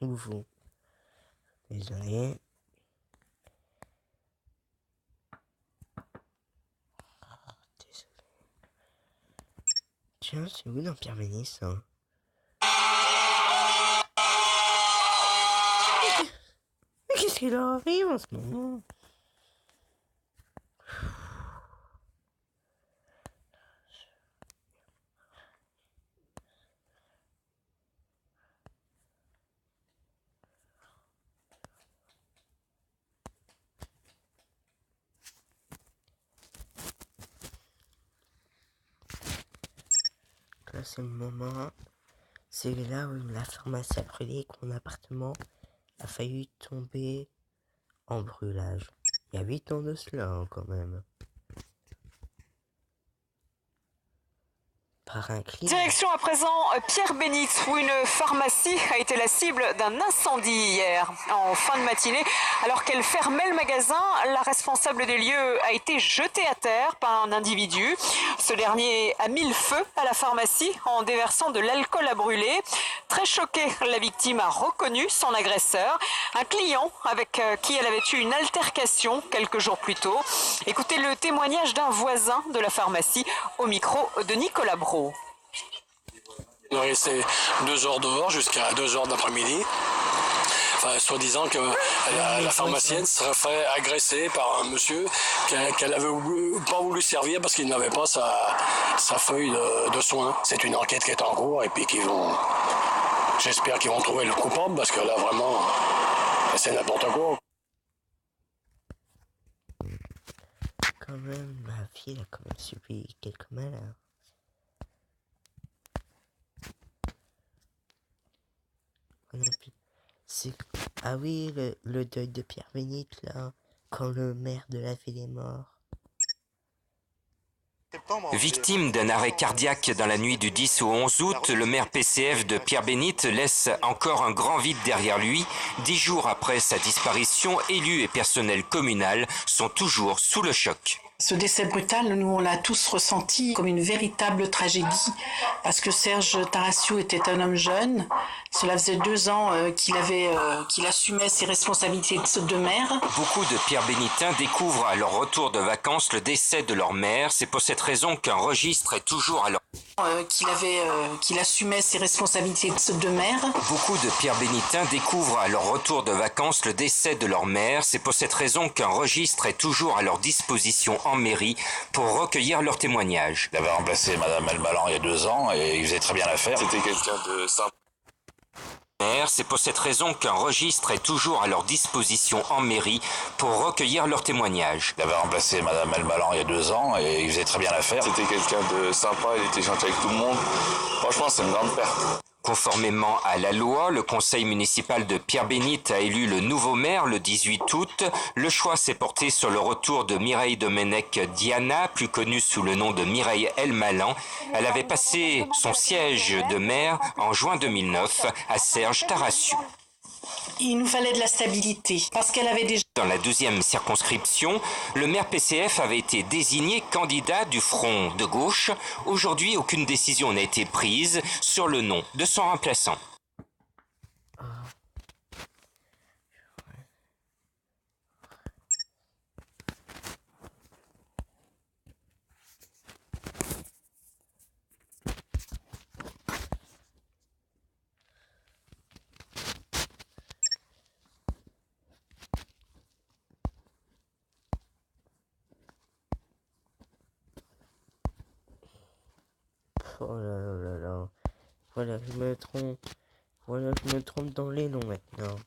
Ou vous. Désolé. Désolé. Tiens, c'est où dans Pierre Bénit, ça? Mais qu'est-ce qui leur arrive en ce moment? Là, c'est le moment. C'est là où la pharmacie a brûlé, que mon appartement a failli tomber en brûlage. Il y a 8 ans de cela, hein, quand même. Par un client. Direction à présent Pierre-Bénite, où une pharmacie a été la cible d'un incendie hier en fin de matinée. Alors qu'elle fermait le magasin, la responsable des lieux a été jetée à terre par un individu. Ce dernier a mis le feu à la pharmacie en déversant de l'alcool à brûler. Très choquée, la victime a reconnu son agresseur, un client avec qui elle avait eu une altercation quelques jours plus tôt. Écoutez le témoignage d'un voisin de la pharmacie au micro de Nicolas Brault. On est resté 2 heures dehors jusqu'à 2 heures d'après-midi. Enfin, soi-disant que la pharmacienne serait fait agresser par un monsieur qu'elle n'avait pas voulu servir parce qu'il n'avait pas sa feuille de soins. C'est une enquête qui est en cours et puis j'espère qu'ils vont trouver le coupable parce que là vraiment c'est n'importe quoi. Quand même, ma fille a quand même subi quelques malheurs. Ah oui, le deuil de Pierre-Bénit, là, quand le maire de la ville est mort. Victime d'un arrêt cardiaque dans la nuit du 10 au 11 août, le maire PCF de Pierre-Bénit laisse encore un grand vide derrière lui. 10 jours après sa disparition, élus et personnel communal sont toujours sous le choc. Ce décès brutal, nous, on l'a tous ressenti comme une véritable tragédie, parce que Serge Tarassiou était un homme jeune. Cela faisait 2 ans qu'il assumait ses responsabilités de maire. Beaucoup de Pierre-Bénitins découvrent à leur retour de vacances le décès de leur mère. C'est pour cette raison qu'un registre est toujours à leur... qu'il assumait ses responsabilités de maire. Beaucoup de Pierre-Bénitins découvrent à leur retour de vacances le décès de leur mère. C'est pour cette raison qu'un registre est toujours à leur disposition en mairie pour recueillir leurs témoignages. Il avait remplacé Madame Elbalan il y a 2 ans et il faisait très bien l'affaire. C'était quelqu'un de simple. C'est pour cette raison qu'un registre est toujours à leur disposition en mairie pour recueillir leurs témoignages. Il avait remplacé Madame Elbalan il y a 2 ans et il faisait très bien l'affaire. C'était quelqu'un de sympa, il était gentil avec tout le monde. Franchement, c'est une grande perte. Conformément à la loi, le conseil municipal de Pierre-Bénite a élu le nouveau maire le 18 août. Le choix s'est porté sur le retour de Mireille Domenech Diana, plus connue sous le nom de Mireille Elmalan. Elle avait passé son siège de maire en juin 2009 à Serge Tarassiou. Il nous fallait de la stabilité, parce qu'elle avait déjà... Dans la 2e circonscription, le maire PCF avait été désigné candidat du Front de gauche. Aujourd'hui, aucune décision n'a été prise sur le nom de son remplaçant. Oh là là là là. Voilà, je me trompe. Voilà, je me trompe dans les noms maintenant.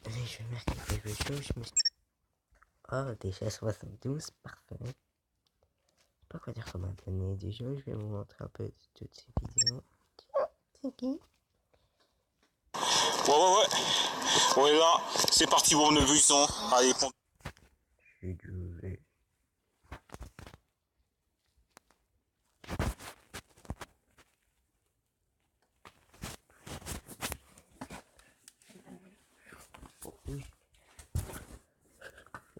Je vais marquer quelque chose, Oh, déjà 72, parfait. Je sais pas quoi dire comme abonné. Déjà, je vais vous montrer un peu de toutes ces vidéos. C'est qui? Ouais. On est là. C'est parti pour le buisson. Allez,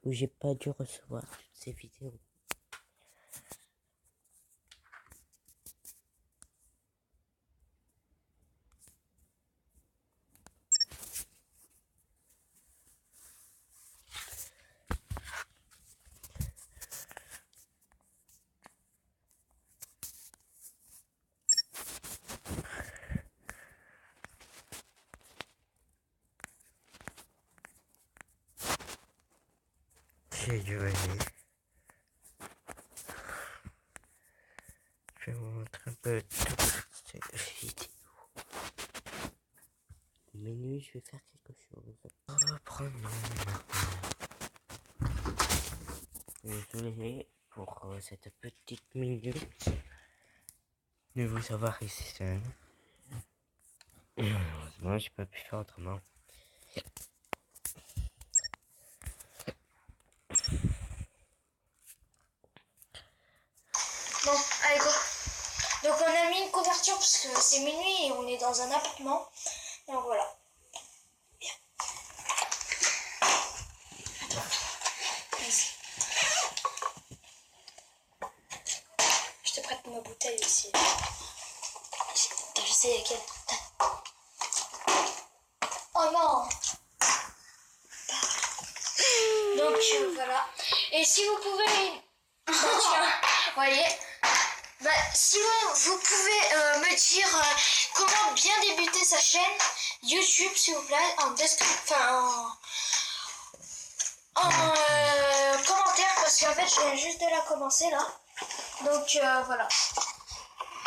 Où j'ai pas dû recevoir toutes ces vidéos. désolé. Je vais vous montrer un peu toute cette vidéo. Minuit, je vais faire quelque chose. Reprenons maintenant. Désolé pour cette petite minute. Ne vous avoir ici seul. Malheureusement, j'ai pas pu faire autrement. Bon, allez go. Donc on a mis une couverture parce que c'est minuit et on est dans un appartement. Donc voilà. Bien. Vas-y. Je te prête ma bouteille aussi. Je sais laquelle. Oh non. Donc voilà. Et si vous pouvez... Bah, tiens, voyez. Bah, si vous pouvez me dire comment bien débuter sa chaîne YouTube, s'il vous plaît, en commentaire, parce qu'en fait, je viens juste de la commencer là. Donc voilà.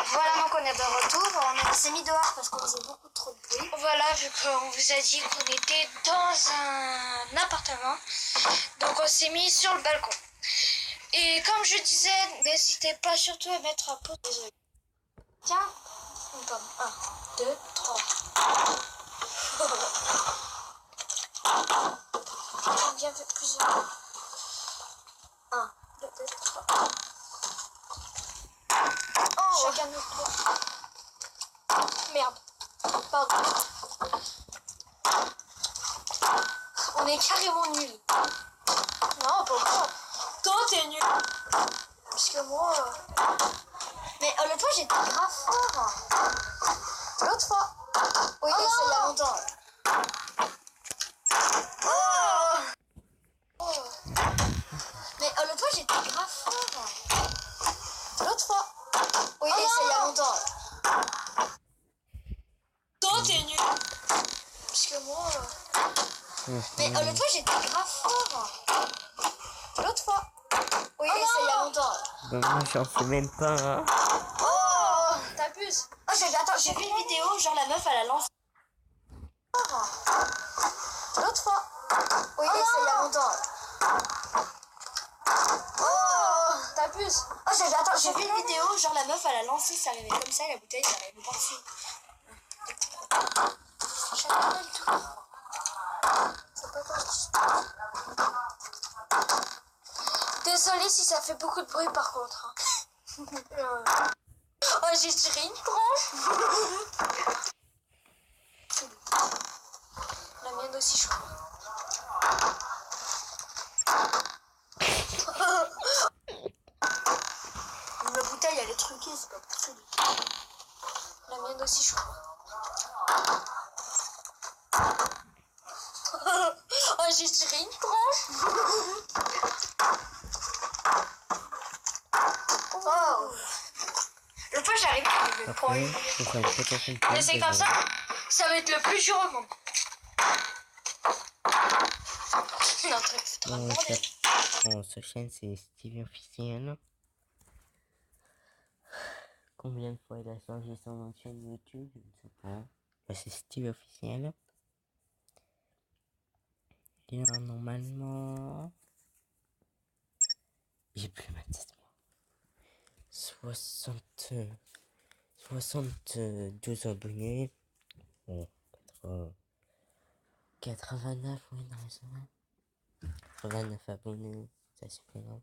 Voilà, donc on est de retour. On s'est mis dehors parce qu'on faisait beaucoup trop de bruit. Voilà, vu qu'on vous a dit qu'on était dans un appartement, donc on s'est mis sur le balcon. Et comme je disais, n'hésitez pas surtout à mettre un pot. Désolé. Tiens, une pomme. 1, 2, 3. J'en viens fait plusieurs. 1, 2, 3. Oh, chacun notre tour. Merde. Pardon. On est carrément nuls. Non, pas encore. Toi, t'es nul. Parce que moi... Mais l'autre fois, j'étais grave fort. L'autre fois. Oui, mais c'est il y a longtemps. Oh. Mais l'autre fois, j'étais grave fort. L'autre fois. Oui, mais c'est il y a longtemps. Toi, t'es nul. Parce que moi... Mais l'autre fois, j'étais grave fort. L'autre fois. Oui, mais c'est il y a longtemps. Bah, moi, j'en sais même pas. Hein. Oh, t'abuses. Oh, attends, j'ai vu une vidéo, genre la meuf, elle a lancé. L'autre fois. Oui, mais c'est il y a longtemps. Oh, t'abuses. Oh, attends, j'ai vu une vidéo, genre la meuf, elle a lancé, ça arrivait comme ça, la bouteille, ça arrivait partout. Chacun le tour. C'est pas comme ça. Désolée si ça fait beaucoup de bruit par contre. Oh, j'ai tiré une branche. La mienne aussi, je crois. La bouteille, elle est truquée, c'est pas possible. La mienne aussi, je crois. Oh, j'ai tiré une branche. Oh. Le fois j'arrive à me prendre. Mais c'est comme ça va être le plus dur au monde. Sa chaîne c'est Stevie Officiel. Combien de fois il a changé son nom de chaîne YouTube? Je ne sais pas. Bah, c'est Stevie Officiel. Et là, normalement... J'ai plus ma tête. 72 abonnés. Bon, 89, oui, non, ça va. 89 abonnés, ça suffit, non?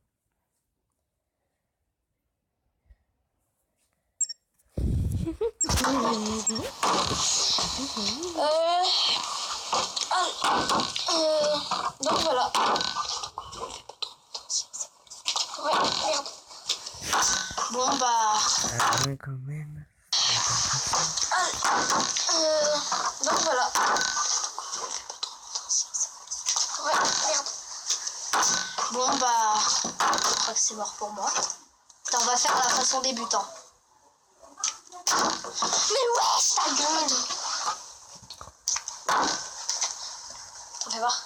Donc voilà. Ouais, merde. Bon bah... Ah ouais, quand même. Donc voilà. Ouais, merde. Bon bah... Je crois que c'est mort pour moi. Attends, on va faire la façon débutant. Mais wesh, ta gueule! On va voir.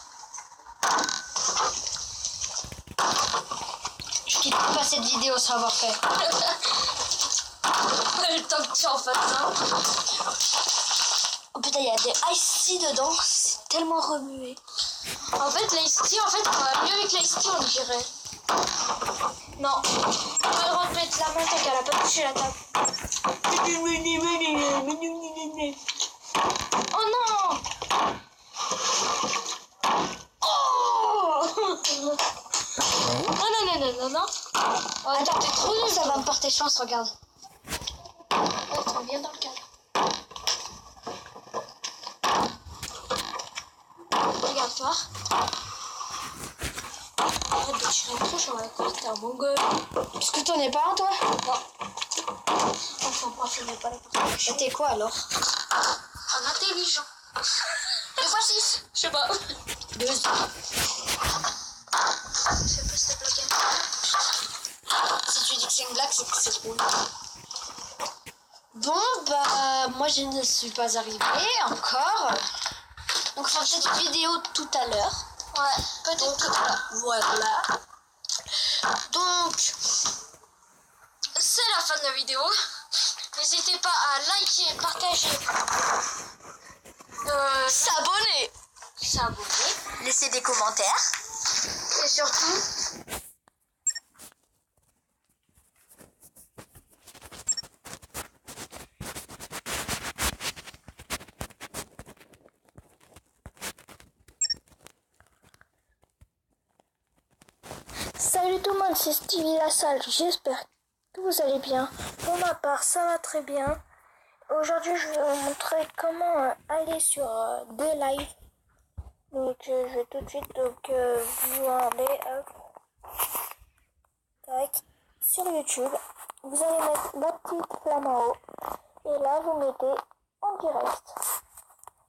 pas cette vidéo sans avoir fait. Le temps que tu en fasses un. Oh putain, il y a des Ice Tea dedans. C'est tellement remué. En fait, l'Ice Tea, en fait, on va mieux avec l'Ice Tea, on dirait. Non. Pas le droit de mettre la main tant qu'elle a pas touché la table. Oh non! Oh! Non. Oh, attends, t'es trop nul, ça va me porter chance, regarde. Ouais, ça va bien dans le cadre. Regarde-toi. Arrête de tirer une touche, on va croire que t'es un mongol. Parce que t'en es pas un, toi? Non. Enfin, bref, je n'ai pas la partie. Bah, t'es quoi alors? Un intelligent. 2 x 6. Je sais pas. 2. Je sais pas si c'est bloqué. Si tu dis que c'est une blague, c'est que c'est drôle. Bon, bah, moi je ne suis pas arrivée encore. Donc, on fera peut-être une vidéo tout à l'heure. Ouais, peut-être tout à l'heure. Voilà. Donc, c'est la fin de la vidéo. N'hésitez pas à liker, partager, s'abonner, laisser des commentaires et surtout salut tout le monde, c'est Stevie Lassalle, j'espère que vous allez bien. Pour ma part, ça va très bien. Aujourd'hui, je vais vous montrer comment aller sur des lives. Donc, je vais tout de suite vous aller sur YouTube. Vous allez mettre la petite flamme en haut. Et là, vous mettez en direct.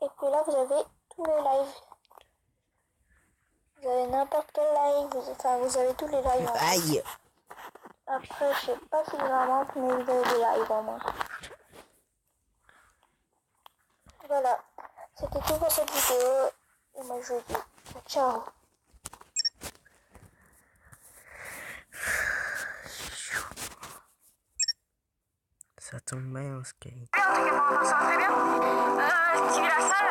Et puis là, vous avez tous les lives. Vous avez n'importe quel live. Vous avez tous les lives. Aïe! Après, je sais pas si je la montre, mais vous avez des lives en moins. Voilà, c'était tout pour cette vidéo. Et moi je vous dis ciao. Ça tombe bien en skate. En tout cas, pour l'instant, ça va très bien. Stevie Lassalle,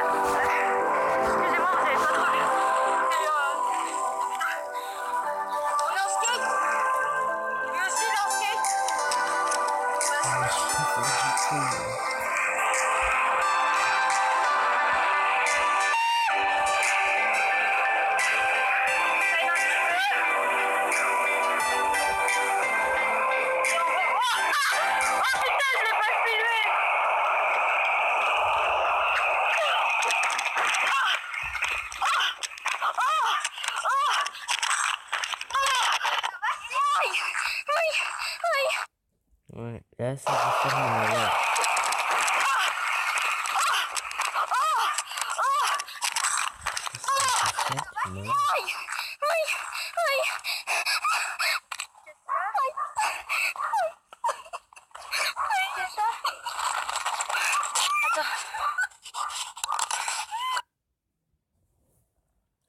excusez-moi, vous avez pas trop vu. On est en skate. Lui aussi, il est en skate. Ouais, là c'est différent. Là.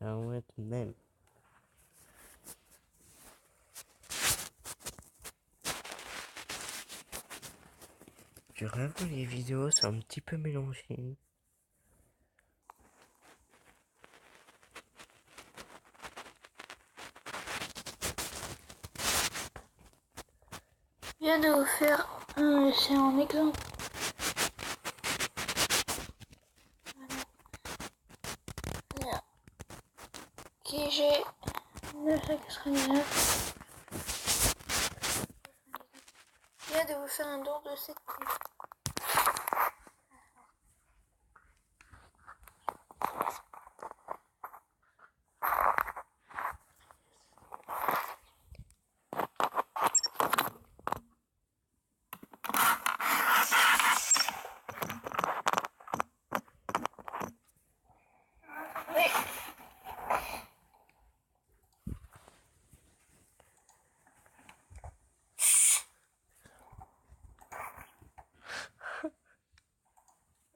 Ah ouais, tout de même. Je rêve que les vidéos sont un petit peu mélangées. Je viens de vous faire c'est un exemple. Voilà. Qui j'ai 999. Je viens de vous faire un tour de cette pub.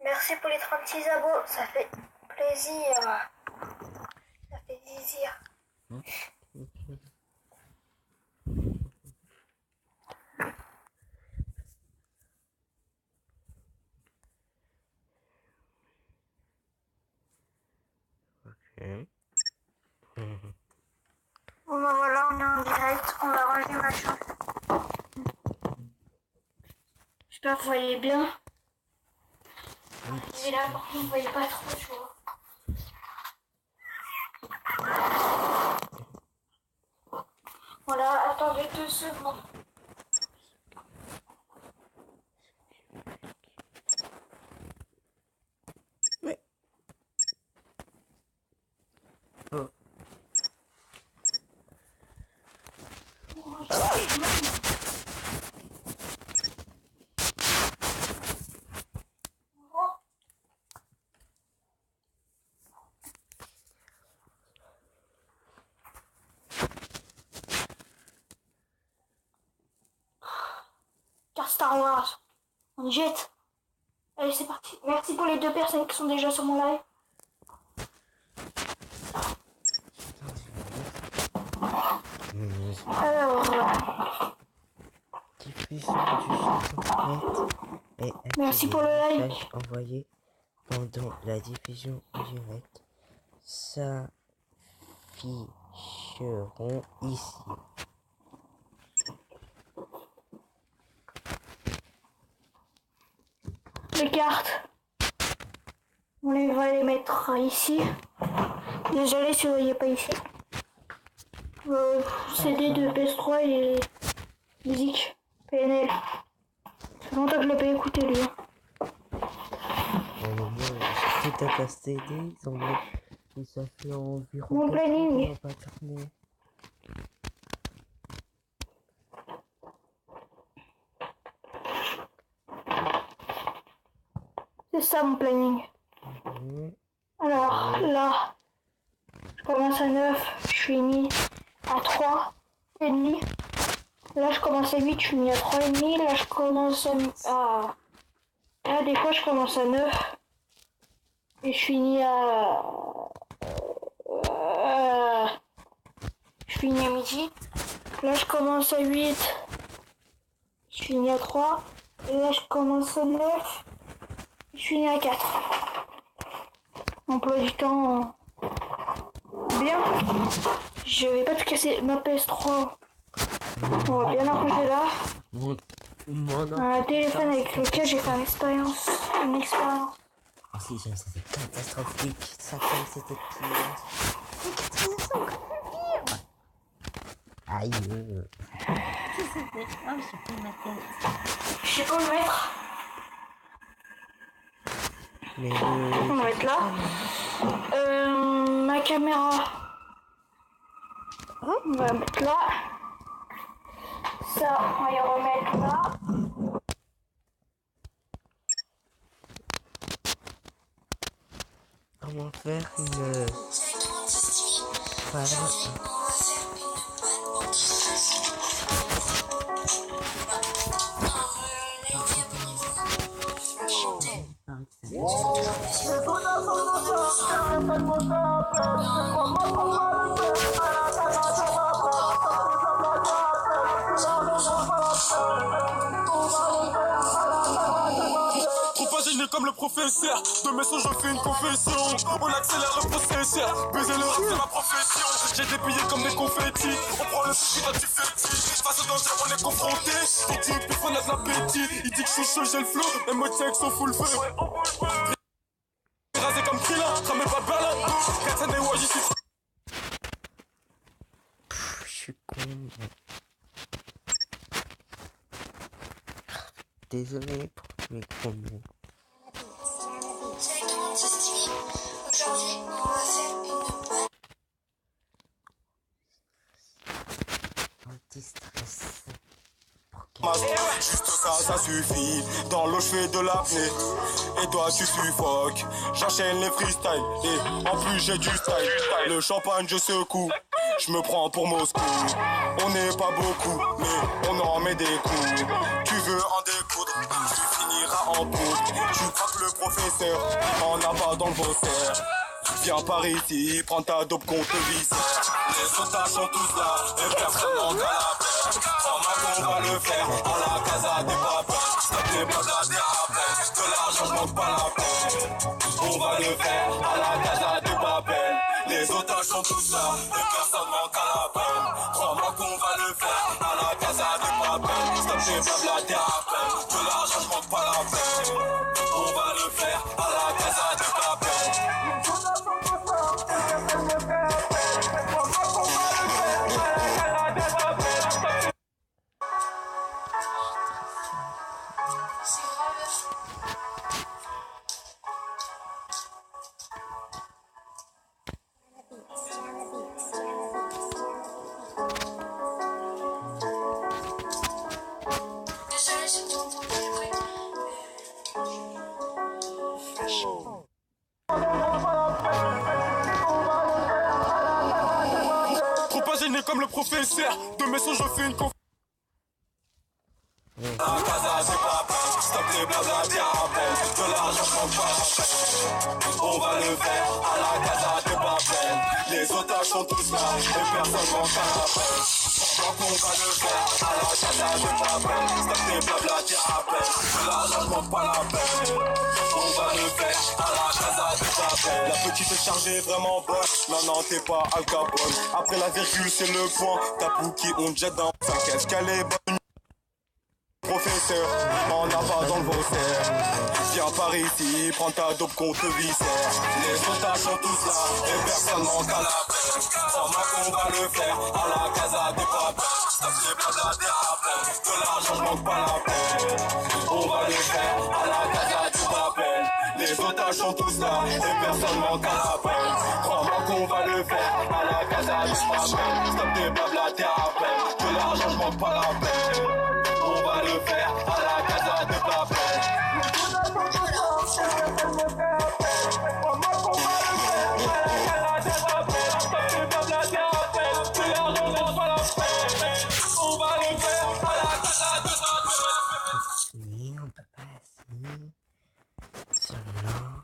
Merci pour les 36 abos, ça fait plaisir. Ça fait plaisir. Bon bah voilà, on est en direct, on va ranger ma chambre. J'espère que vous voyez bien. Et là, par contre, vous voyez pas trop, tu vois. Voilà, attendez 2 secondes. Oh. Car Star Wars, on y jette. Allez, c'est parti. Merci pour les 2 personnes qui sont déjà sur mon live. Alors, diffusion du chanson et merci pour le like. Envoyé pendant la diffusion en direct s'afficheront ici. Les cartes, on va les mettre ici. Désolé si vous voyez pas ici. CD de PS3 et musique PNL. Ça fait longtemps que je l'ai pas écouté lui. Tout à fait CD, ça fait environ. Mon planning. C'est ça mon planning. Alors là, je commence à 9, je finis à 3 et demi. Là je commence à 8, je finis à 3 et demi. Là je commence à... Là des fois je commence à 9 et je finis à... Je finis à midi. Là je commence à 8, je finis à 3. Et là je commence à 9. Je finis à 4. Emploi du temps bien. Je vais pas te casser ma PS3. On va bien accrocher là. Un téléphone avec lequel j'ai fait une expérience. Si, c'était catastrophique. Ça comme c'était pire. Aïe. Je sais pas où le mettre. Mais on va être là. Ma caméra. On va mettre là. Ça, on va y remettre là. Comment faire une Trop passionné comme le professeur. De mes sons, je fais une confession. On accélère le processeur. Baiser le rap, c'est ma profession. J'ai des billets comme des confettis. On prend le sushi quand tu fais petit. Face au danger, on est confronté. Il dit que on a de l'appétit. Il dit que je suis chaud, j'ai le flow. Même moi, check son full feu. Rasé comme Krillin, ramé pas Berlin. 4 années, ouais, j'y suis. Je suis con. Désolé pour tous mes gros mots. Aujourd'hui, on va faire une Anti-stress. Juste ça suffit. Dans l'eau, je fais de l'apnée. Et toi, tu suffoques. J'enchaîne les freestyles. Et en plus, j'ai du style. Le champagne, je secoue. Je me prends pour Moscou. On n'est pas beaucoup, mais on en met des coups. Tu veux en découdre, tu finiras en poudre. Tu crois que le professeur en a pas dans le bosser. Viens par ici, prends ta dope qu'on te viscère. Les otages sont tous là, et personne n'en a la peine. Prends-moi qu'on va le faire, à la casa des papins. Ça n'est pas de la dérapelle, de l'argent je manque pas la peine. On va le faire, à la casa des papins. Les tous là, et personne manque à la peine. Crois-moi qu'on va le faire à la casa de Papel. Stop tes blabla, t'es à peine, que l'argent je manque pas la peine. On va le faire à la casa de Papel. Trop pas gêné comme le professeur. De mes sons, je fais une conf. La casa, c'est pas peine. Stop les blabla, t'es à peine. De l'argent, je manque pas la peine. On va le faire à la casa, t'es pas peine. Les otages sont tous là, et personne manque à la peine. Crois-moi qu'on va le faire à la casa, t'es pas peine. Stop les blabla, t'es à peine. De l'argent, je manque pas la peine. On va le faire à la casa, t'es pas peine. La petite est chargée, vraiment bonne. Non, non, t'es pas Al Capone. Après la virgule, c'est le point. Ta pouki, on te jette dans. Qu'est-ce qu'elle est bonne. Professeur, en avant dans le brosser. Viens par ici, prends ta dope qu'on te viscère. Les otages sont tous là, et personne manque à la peine. Crois-moi qu'on va le faire à la casa des papels. Stop les blabla des rappels, de l'argent je manque pas la peine. On va le faire à la casa des papels. Les otages sont tous là, et personne manque à la peine. Crois-moi qu'on va le faire à la casa des papels. Stop les blabla des rappels, de l'argent je manque pas la peine. On va le faire à la casa de Papel. Si, on peut pas si. Seulement.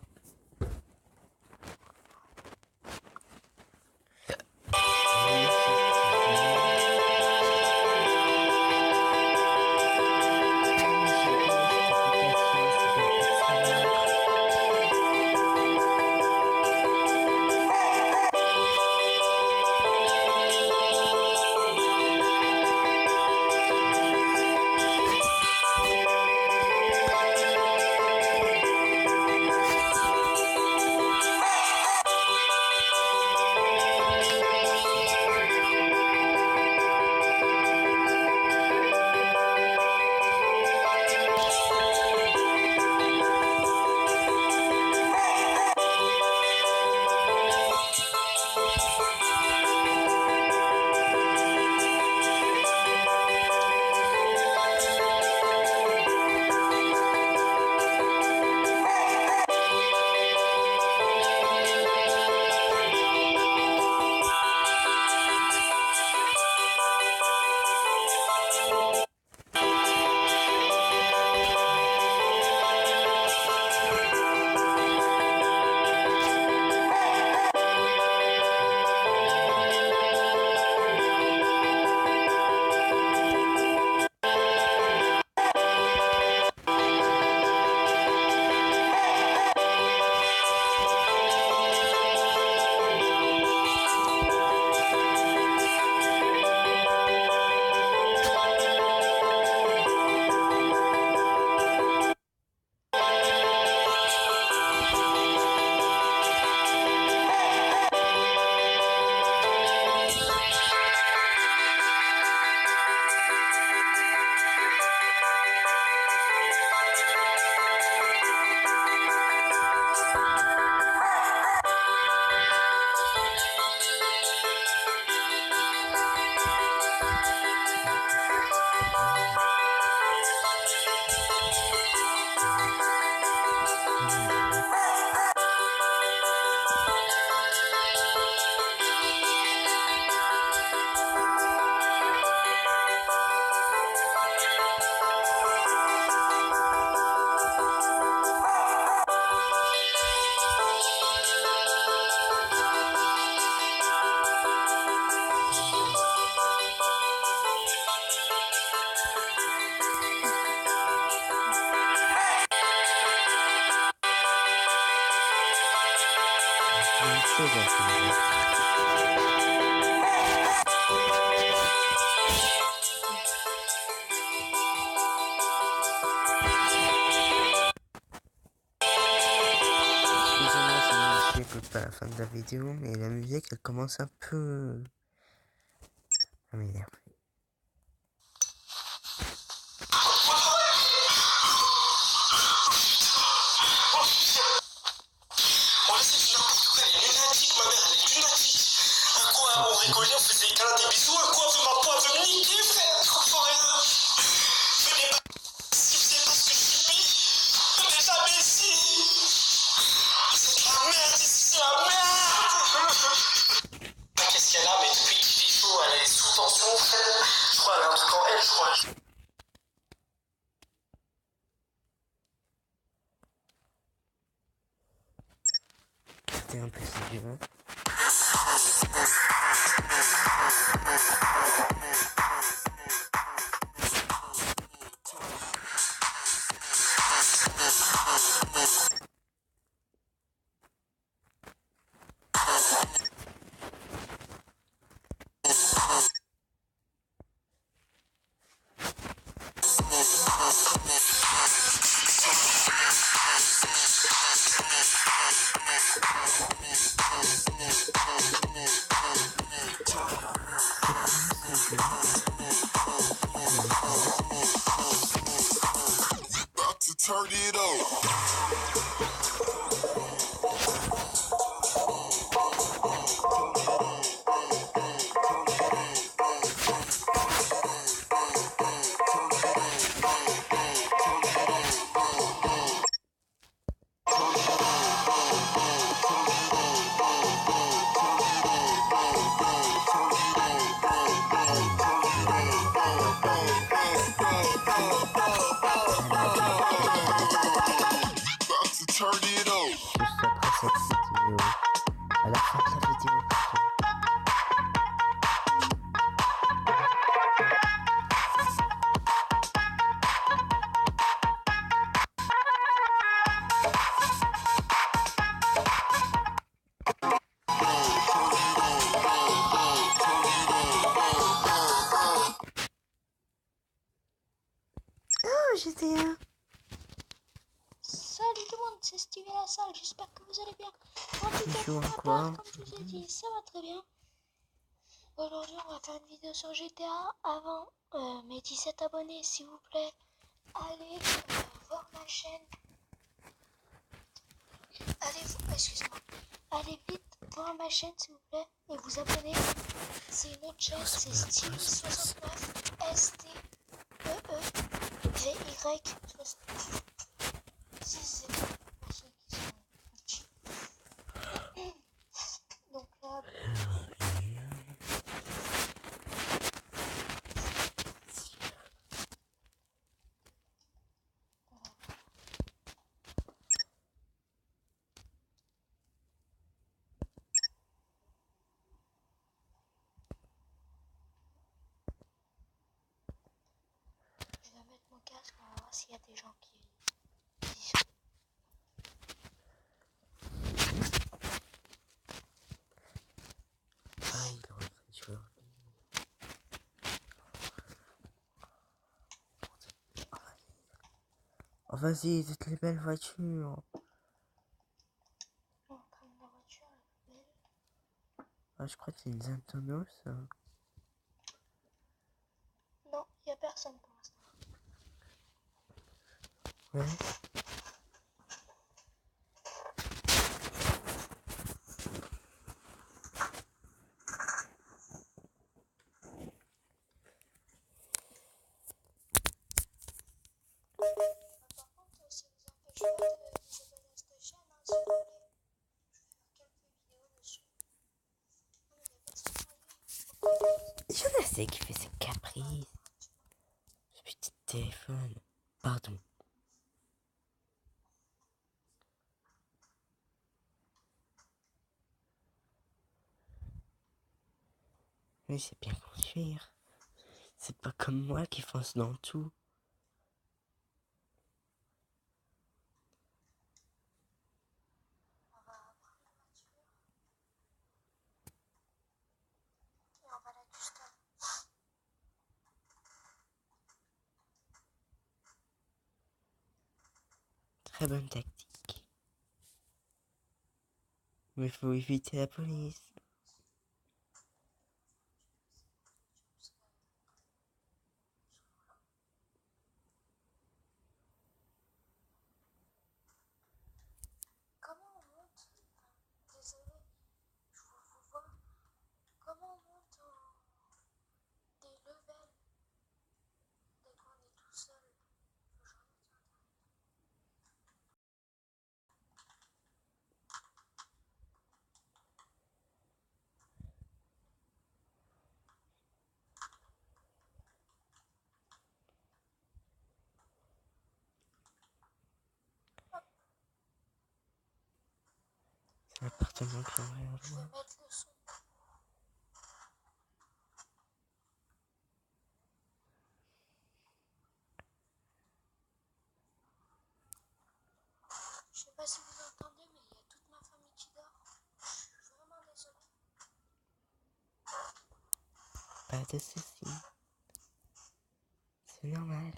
chose à faire. j'écoute pas la fin de la vidéo, mais la musique elle commence un peu à m'énerver. On rigolait, on faisait des câlins, des bisous. À quoi veut ma poids veut me niquer, frère? Venez pas si vous savez pas ce que je subis. Venez jamais ici. C'est de la merde ici, c'est la merde. Qu'est-ce qu'elle a? Mais depuis qu'il fait chaud, elle est sous tension, frère. Je crois qu'elle a un truc en elle, je crois. C'était un peu sérieux. Turn it up. À la fin de la vidéo. Oh, j'étais là. Salut tout le monde, c'est Stevie la salle, j'espère que vous allez bien. Tu joues à quoi? Comme je vous ai dit, ça va très bien. Aujourd'hui, on va faire une vidéo sur GTA. Avant mes 17 abonnés, s'il vous plaît, allez voir ma chaîne. Excusez-moi. Allez vite voir ma chaîne, s'il vous plaît, et vous abonner. C'est une autre chaîne, c'est Stevie69, STEEVY69. Si c'est pour ceux qui sont petits. Donc là. Je vais mettre mon casque, on va voir s'il y a des gens qui. Oh, vas-y, c'est les belles voitures. Ah, je crois que c'est une Zentono, ça. Non, il n'y a personne pour l'instant. Ouais. Je ne sais qui fait ses caprices. Ce petit téléphone. Pardon. Mais c'est bien conduire. C'est pas comme moi qui fonce dans tout. Très bonne tactique. Mais faut éviter la police. Comment on monte? Désolé, je vous vois. Comment on monte des levels dès qu'on est tout seul? C'est l'appartement que j'aimerais Je vais avoir. mettre le son. Je sais pas si vous entendez, mais il y a toute ma famille qui dort. Je suis vraiment désolée. Pas de soucis. C'est normal.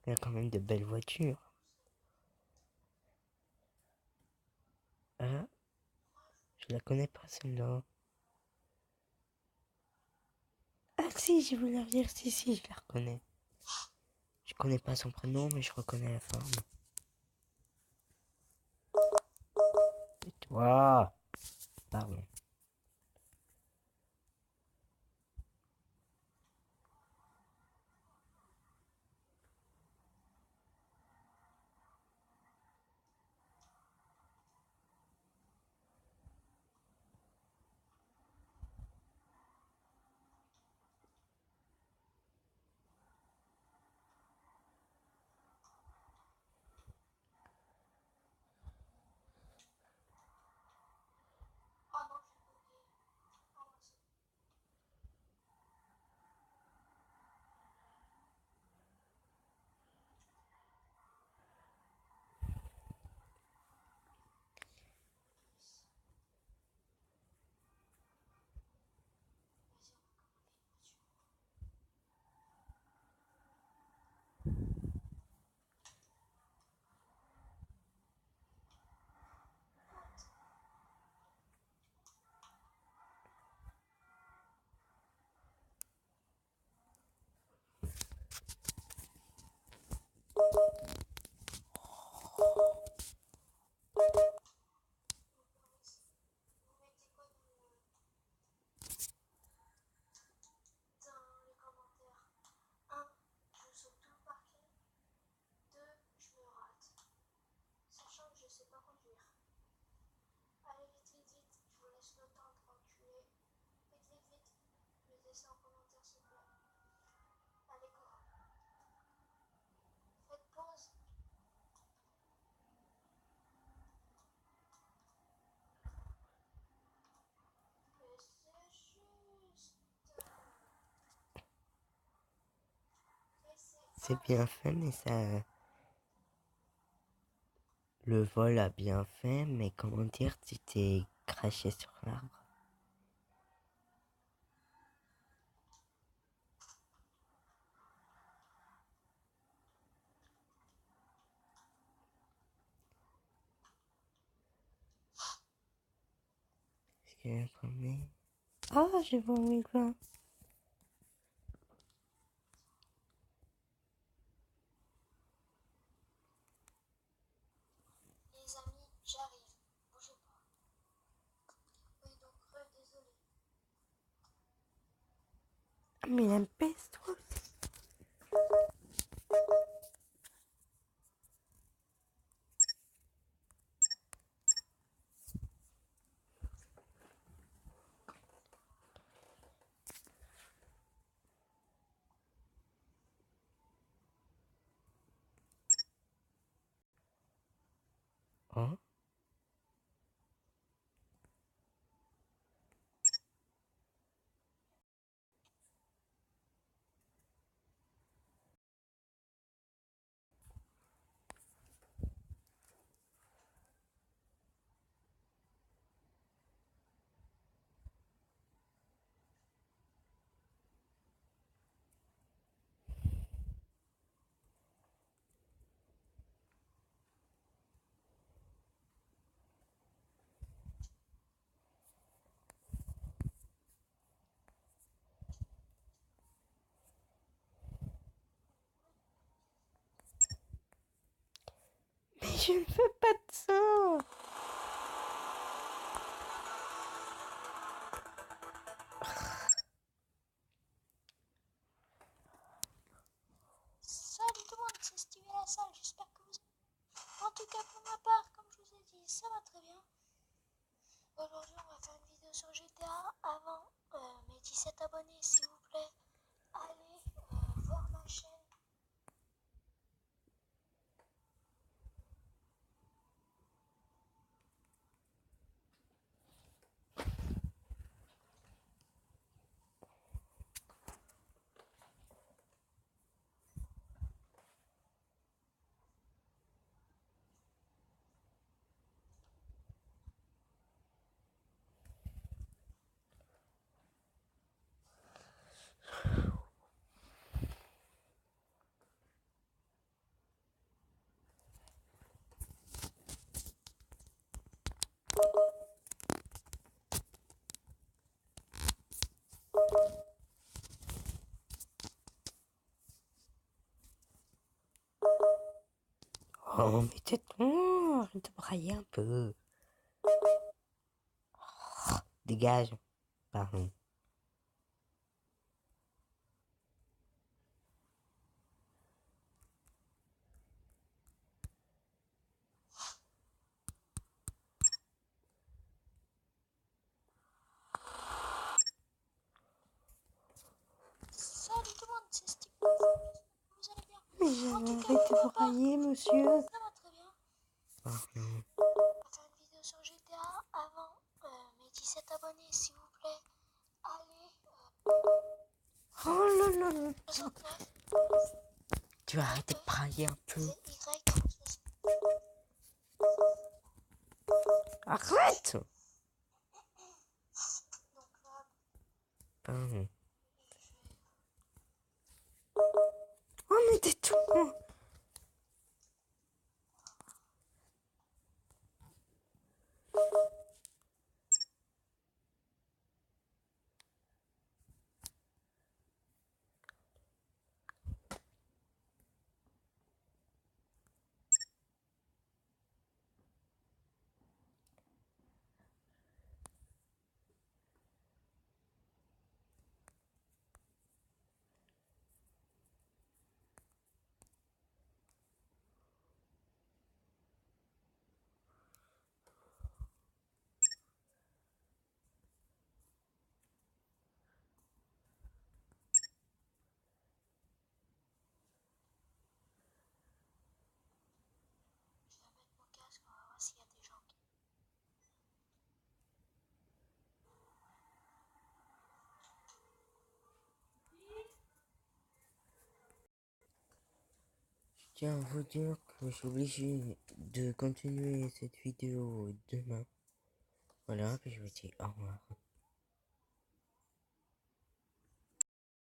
Il y a quand même de belles voitures. Ah, je la connais pas celle-là. Ah si, je voulais dire si, je la reconnais. Je connais pas son prénom, mais je reconnais la forme. Et toi? Pardon. C'est bien fait, mais ça... Le vol a bien fait, mais comment dire, tu t'es craché sur l'arbre. Est-ce qu'il y a un premier? Ah, j'ai vomi quoi. Les amis, j'arrive. Bougez pas. Oui, donc, désolé. Ah, mais il a une peste, toi aussi. Hein? tu ne fais pas de ça. Salut tout le monde, c'est Stevie la salle, j'espère que vous... En tout cas pour ma part, comme je vous ai dit, ça va très bien. Aujourd'hui on va faire une vidéo sur GTA. Avant mes 17 abonnés, s'il vous plaît, allez voir ma chaîne. Oh, mais tais-toi, arrête de brailler un peu. Oh, dégage. Pardon. Salut tout le monde, c'est Stevie. Vous allez bien? Mais j'avais arrêté de brailler, monsieur. Ça va très bien. Pardon. On va faire une vidéo sur GTA. Avant mes 17 abonnés, s'il vous plaît, allez Oh là là là. Tu vas arrêter de brailler un peu. Arrête. Pardon. Oh mais tais-toi. s'il y a des gens qui... Je tiens à vous dire que je suis obligé de continuer cette vidéo demain. Voilà, puis je vous dis au revoir.